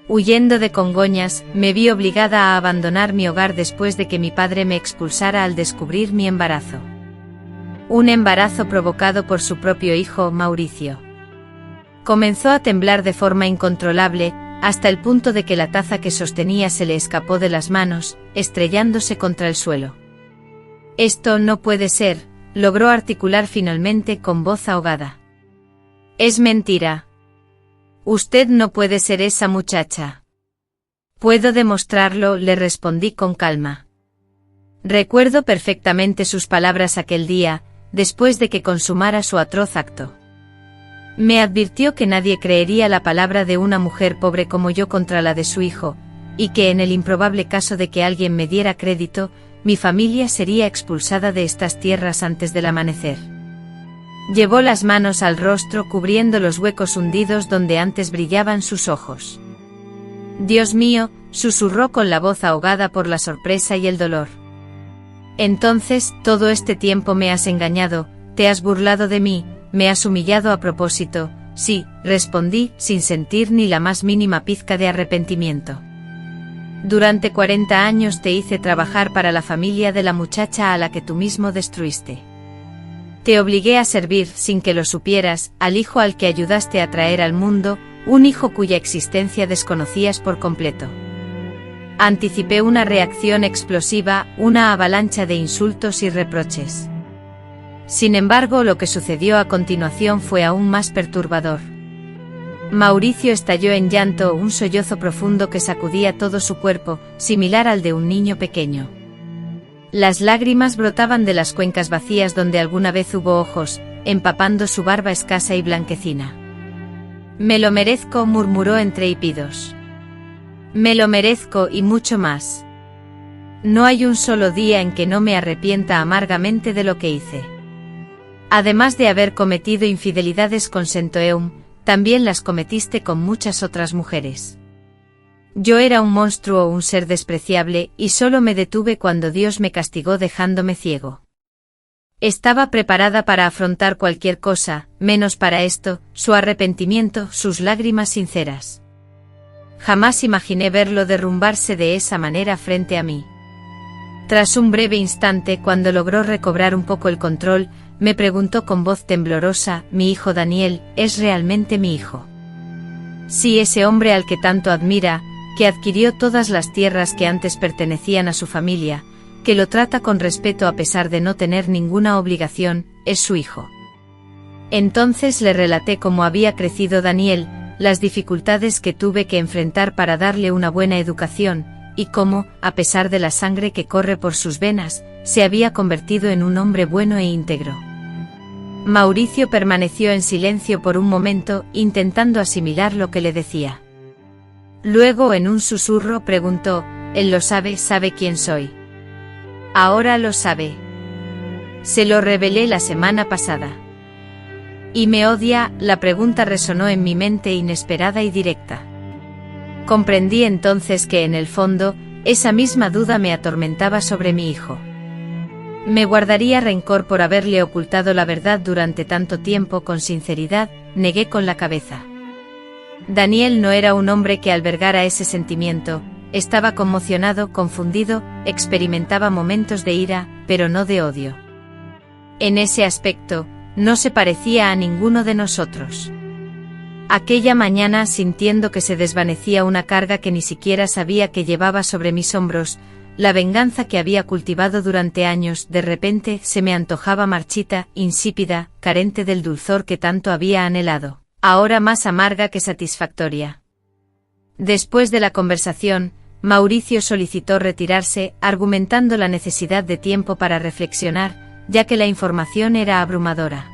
Huyendo de Congoñas, me vi obligada a abandonar mi hogar después de que mi padre me expulsara al descubrir mi embarazo. Un embarazo provocado por su propio hijo, Mauricio. Comenzó a temblar de forma incontrolable, hasta el punto de que la taza que sostenía se le escapó de las manos, estrellándose contra el suelo. «Esto no puede ser», logró articular finalmente con voz ahogada. «Es mentira. Usted no puede ser esa muchacha». «Puedo demostrarlo», le respondí con calma. Recuerdo perfectamente sus palabras aquel día, después de que consumara su atroz acto. Me advirtió que nadie creería la palabra de una mujer pobre como yo contra la de su hijo, y que en el improbable caso de que alguien me diera crédito, mi familia sería expulsada de estas tierras antes del amanecer. Llevó las manos al rostro cubriendo los huecos hundidos donde antes brillaban sus ojos. «Dios mío», susurró con la voz ahogada por la sorpresa y el dolor. «Entonces, todo este tiempo me has engañado, te has burlado de mí, me has humillado a propósito». «Sí», respondí, sin sentir ni la más mínima pizca de arrepentimiento. «Durante 40 años te hice trabajar para la familia de la muchacha a la que tú mismo destruiste. Te obligué a servir, sin que lo supieras, al hijo al que ayudaste a traer al mundo, un hijo cuya existencia desconocías por completo. Anticipé una reacción explosiva, una avalancha de insultos y reproches. Sin embargo, lo que sucedió a continuación fue aún más perturbador. Mauricio estalló en llanto, un sollozo profundo que sacudía todo su cuerpo, similar al de un niño pequeño. Las lágrimas brotaban de las cuencas vacías donde alguna vez hubo ojos, empapando su barba escasa y blanquecina. «Me lo merezco», murmuró entre hipidos. «Me lo merezco y mucho más. No hay un solo día en que no me arrepienta amargamente de lo que hice. Además de haber cometido infidelidades con Sentoeum, también las cometiste con muchas otras mujeres. Yo era un monstruo, un ser despreciable, y solo me detuve cuando Dios me castigó dejándome ciego. Estaba preparada para afrontar cualquier cosa, menos para esto, su arrepentimiento, sus lágrimas sinceras. Jamás imaginé verlo derrumbarse de esa manera frente a mí. Tras un breve instante, cuando logró recobrar un poco el control, me preguntó con voz temblorosa: ¿Mi hijo Daniel es realmente mi hijo? Sí, ese hombre al que tanto admira, que adquirió todas las tierras que antes pertenecían a su familia, que lo trata con respeto a pesar de no tener ninguna obligación, es su hijo. Entonces le relaté cómo había crecido Daniel, las dificultades que tuve que enfrentar para darle una buena educación, y cómo, a pesar de la sangre que corre por sus venas, se había convertido en un hombre bueno e íntegro. Mauricio permaneció en silencio por un momento, intentando asimilar lo que le decía. Luego, en un susurro, preguntó: «Él lo sabe, sabe quién soy». «Ahora lo sabe». «Se lo revelé la semana pasada». «¿Y me odia?». La pregunta resonó en mi mente inesperada y directa. Comprendí entonces que en el fondo, esa misma duda me atormentaba sobre mi hijo. Me guardaría rencor por haberle ocultado la verdad durante tanto tiempo. Con sinceridad, negué con la cabeza. Daniel no era un hombre que albergara ese sentimiento, estaba conmocionado, confundido, experimentaba momentos de ira, pero no de odio. En ese aspecto, no se parecía a ninguno de nosotros. Aquella mañana, sintiendo que se desvanecía una carga que ni siquiera sabía que llevaba sobre mis hombros, la venganza que había cultivado durante años, de repente se me antojaba marchita, insípida, carente del dulzor que tanto había anhelado, ahora más amarga que satisfactoria. Después de la conversación, Mauricio solicitó retirarse, argumentando la necesidad de tiempo para reflexionar, ya que la información era abrumadora.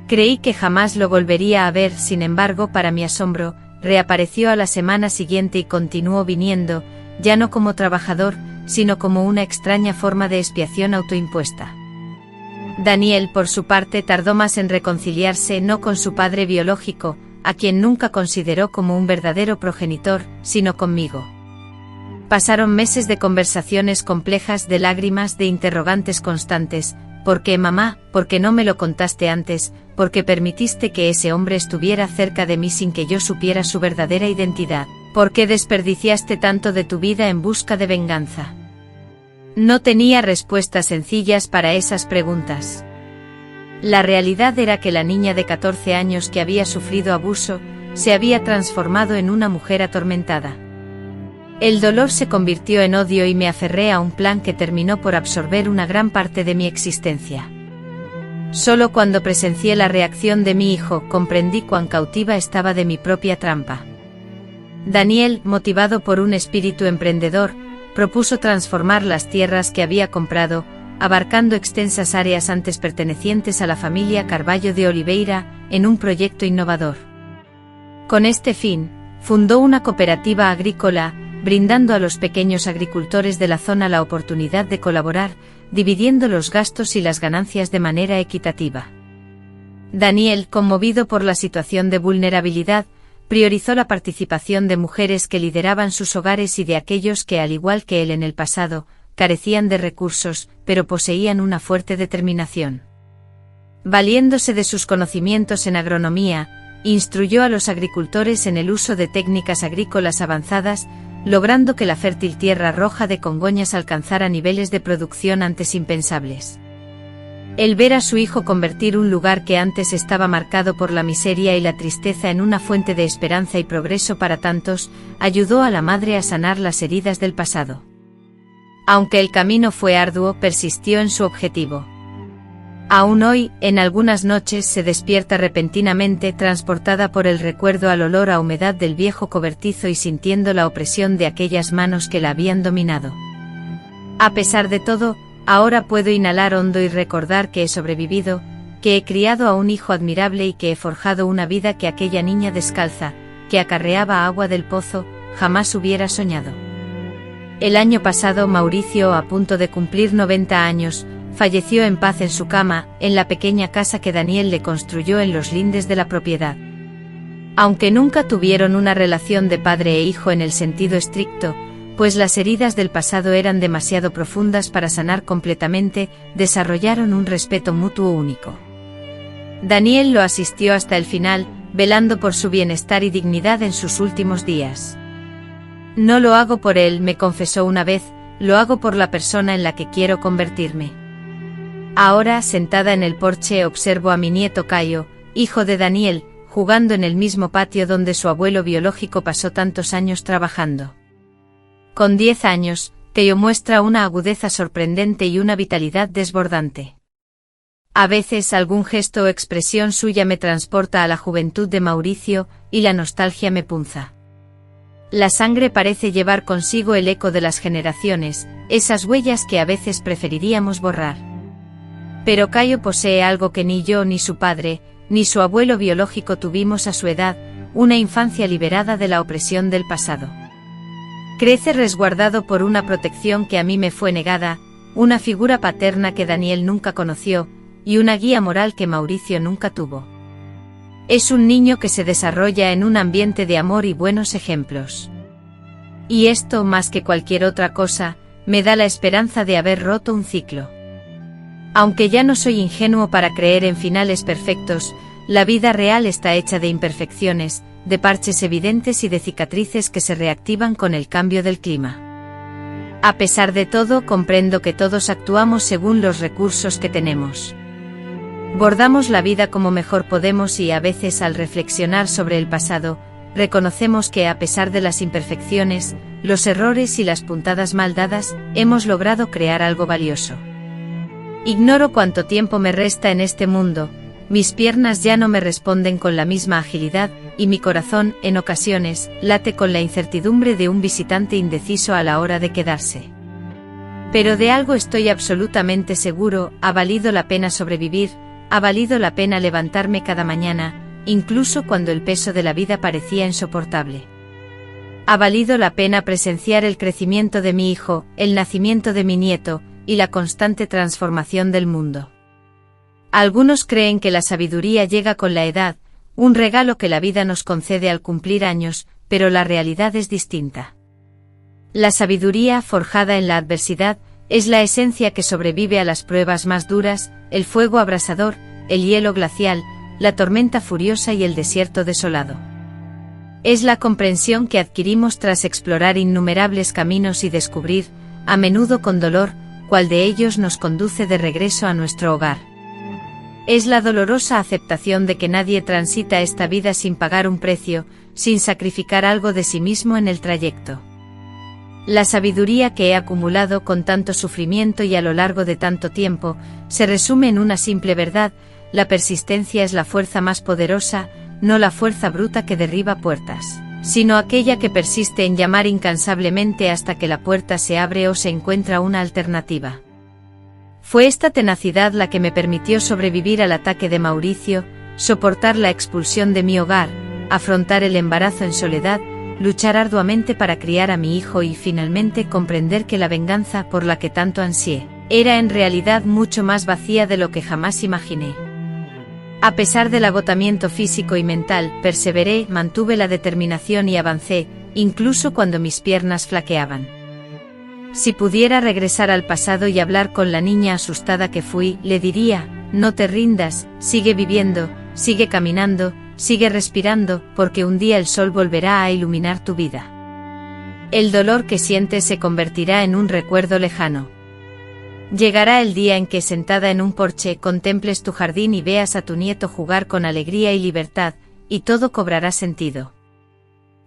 Creí que jamás lo volvería a ver, sin embargo, para mi asombro, reapareció a la semana siguiente y continuó viniendo, ya no como trabajador, sino como una extraña forma de expiación autoimpuesta. Daniel, por su parte, tardó más en reconciliarse, no con su padre biológico, a quien nunca consideró como un verdadero progenitor, sino conmigo. Pasaron meses de conversaciones complejas, de lágrimas, de interrogantes constantes. ¿Por qué, mamá? ¿Por qué no me lo contaste antes? ¿Por qué permitiste que ese hombre estuviera cerca de mí sin que yo supiera su verdadera identidad? ¿Por qué desperdiciaste tanto de tu vida en busca de venganza? No tenía respuestas sencillas para esas preguntas. La realidad era que la niña de 14 años que había sufrido abuso, se había transformado en una mujer atormentada. El dolor se convirtió en odio y me aferré a un plan que terminó por absorber una gran parte de mi existencia. Solo cuando presencié la reacción de mi hijo comprendí cuán cautiva estaba de mi propia trampa. Daniel, motivado por un espíritu emprendedor, propuso transformar las tierras que había comprado, abarcando extensas áreas antes pertenecientes a la familia Carballo de Oliveira, en un proyecto innovador. Con este fin, fundó una cooperativa agrícola, brindando a los pequeños agricultores de la zona la oportunidad de colaborar, dividiendo los gastos y las ganancias de manera equitativa. Daniel, conmovido por la situación de vulnerabilidad, priorizó la participación de mujeres que lideraban sus hogares y de aquellos que, al igual que él en el pasado, carecían de recursos, pero poseían una fuerte determinación. Valiéndose de sus conocimientos en agronomía, instruyó a los agricultores en el uso de técnicas agrícolas avanzadas, logrando que la fértil tierra roja de Congoñas alcanzara niveles de producción antes impensables. El ver a su hijo convertir un lugar que antes estaba marcado por la miseria y la tristeza en una fuente de esperanza y progreso para tantos, ayudó a la madre a sanar las heridas del pasado. Aunque el camino fue arduo, persistió en su objetivo. Aún hoy, en algunas noches se despierta repentinamente, transportada por el recuerdo al olor a humedad del viejo cobertizo y sintiendo la opresión de aquellas manos que la habían dominado. A pesar de todo, ahora puedo inhalar hondo y recordar que he sobrevivido, que he criado a un hijo admirable y que he forjado una vida que aquella niña descalza, que acarreaba agua del pozo, jamás hubiera soñado. El año pasado Mauricio, a punto de cumplir 90 años, falleció en paz en su cama, en la pequeña casa que Daniel le construyó en los lindes de la propiedad. Aunque nunca tuvieron una relación de padre e hijo en el sentido estricto, pues las heridas del pasado eran demasiado profundas para sanar completamente, desarrollaron un respeto mutuo único. Daniel lo asistió hasta el final, velando por su bienestar y dignidad en sus últimos días. No lo hago por él, me confesó una vez, lo hago por la persona en la que quiero convertirme. Ahora, sentada en el porche, observo a mi nieto Caio, hijo de Daniel, jugando en el mismo patio donde su abuelo biológico pasó tantos años trabajando. Con 10 años, Caio muestra una agudeza sorprendente y una vitalidad desbordante. A veces algún gesto o expresión suya me transporta a la juventud de Mauricio, y la nostalgia me punza. La sangre parece llevar consigo el eco de las generaciones, esas huellas que a veces preferiríamos borrar. Pero Caio posee algo que ni yo ni su padre, ni su abuelo biológico tuvimos a su edad, una infancia liberada de la opresión del pasado. Crece resguardado por una protección que a mí me fue negada, una figura paterna que Daniel nunca conoció, y una guía moral que Mauricio nunca tuvo. Es un niño que se desarrolla en un ambiente de amor y buenos ejemplos. Y esto, más que cualquier otra cosa, me da la esperanza de haber roto un ciclo. Aunque ya no soy ingenuo para creer en finales perfectos, la vida real está hecha de imperfecciones, de parches evidentes y de cicatrices que se reactivan con el cambio del clima. A pesar de todo, comprendo que todos actuamos según los recursos que tenemos. Bordamos la vida como mejor podemos y a veces, al reflexionar sobre el pasado, reconocemos que a pesar de las imperfecciones, los errores y las puntadas mal dadas, hemos logrado crear algo valioso. Ignoro cuánto tiempo me resta en este mundo, mis piernas ya no me responden con la misma agilidad, y mi corazón, en ocasiones, late con la incertidumbre de un visitante indeciso a la hora de quedarse. Pero de algo estoy absolutamente seguro: ha valido la pena sobrevivir, ha valido la pena levantarme cada mañana, incluso cuando el peso de la vida parecía insoportable. Ha valido la pena presenciar el crecimiento de mi hijo, el nacimiento de mi nieto, y la constante transformación del mundo. Algunos creen que la sabiduría llega con la edad, un regalo que la vida nos concede al cumplir años, pero la realidad es distinta. La sabiduría, forjada en la adversidad, es la esencia que sobrevive a las pruebas más duras, el fuego abrasador, el hielo glacial, la tormenta furiosa y el desierto desolado. Es la comprensión que adquirimos tras explorar innumerables caminos y descubrir, a menudo con dolor, cuál de ellos nos conduce de regreso a nuestro hogar. Es la dolorosa aceptación de que nadie transita esta vida sin pagar un precio, sin sacrificar algo de sí mismo en el trayecto. La sabiduría que he acumulado con tanto sufrimiento y a lo largo de tanto tiempo, se resume en una simple verdad: la persistencia es la fuerza más poderosa, no la fuerza bruta que derriba puertas, sino aquella que persiste en llamar incansablemente hasta que la puerta se abre o se encuentra una alternativa. Fue esta tenacidad la que me permitió sobrevivir al ataque de Mauricio, soportar la expulsión de mi hogar, afrontar el embarazo en soledad, luchar arduamente para criar a mi hijo y finalmente comprender que la venganza por la que tanto ansié, era en realidad mucho más vacía de lo que jamás imaginé. A pesar del agotamiento físico y mental, perseveré, mantuve la determinación y avancé, incluso cuando mis piernas flaqueaban. Si pudiera regresar al pasado y hablar con la niña asustada que fui, le diría: no te rindas, sigue viviendo, sigue caminando, sigue respirando, porque un día el sol volverá a iluminar tu vida. El dolor que sientes se convertirá en un recuerdo lejano. Llegará el día en que, sentada en un porche, contemples tu jardín y veas a tu nieto jugar con alegría y libertad, y todo cobrará sentido.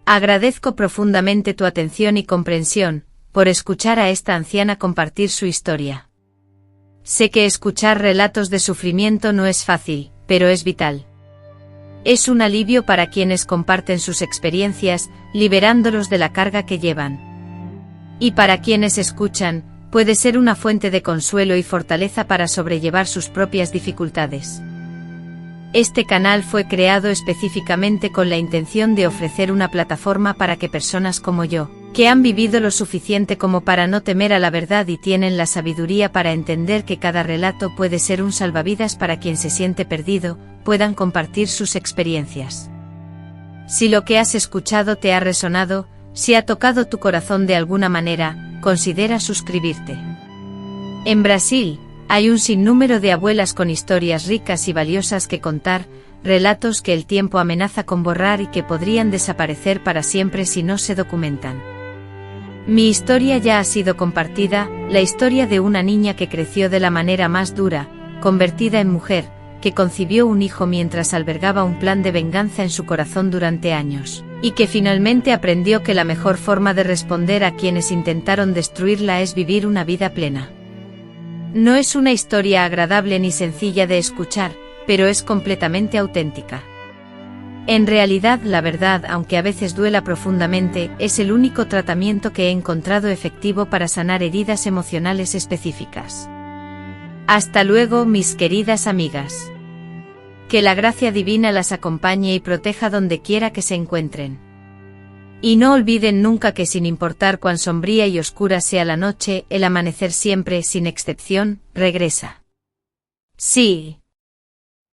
Agradezco profundamente tu atención y comprensión, por escuchar a esta anciana compartir su historia. Sé que escuchar relatos de sufrimiento no es fácil, pero es vital. Es un alivio para quienes comparten sus experiencias, liberándolos de la carga que llevan. Y para quienes escuchan, puede ser una fuente de consuelo y fortaleza para sobrellevar sus propias dificultades. Este canal fue creado específicamente con la intención de ofrecer una plataforma para que personas como yo, que han vivido lo suficiente como para no temer a la verdad y tienen la sabiduría para entender que cada relato puede ser un salvavidas para quien se siente perdido, puedan compartir sus experiencias. Si lo que has escuchado te ha resonado, si ha tocado tu corazón de alguna manera, considera suscribirte. En Brasil, hay un sinnúmero de abuelas con historias ricas y valiosas que contar, relatos que el tiempo amenaza con borrar y que podrían desaparecer para siempre si no se documentan. Mi historia ya ha sido compartida, la historia de una niña que creció de la manera más dura, convertida en mujer, que concibió un hijo mientras albergaba un plan de venganza en su corazón durante años, y que finalmente aprendió que la mejor forma de responder a quienes intentaron destruirla es vivir una vida plena. No es una historia agradable ni sencilla de escuchar, pero es completamente auténtica. En realidad, la verdad, aunque a veces duela profundamente, es el único tratamiento que he encontrado efectivo para sanar heridas emocionales específicas. Hasta luego, mis queridas amigas. Que la gracia divina las acompañe y proteja donde quiera que se encuentren. Y no olviden nunca que sin importar cuán sombría y oscura sea la noche, el amanecer siempre, sin excepción, regresa. Sí.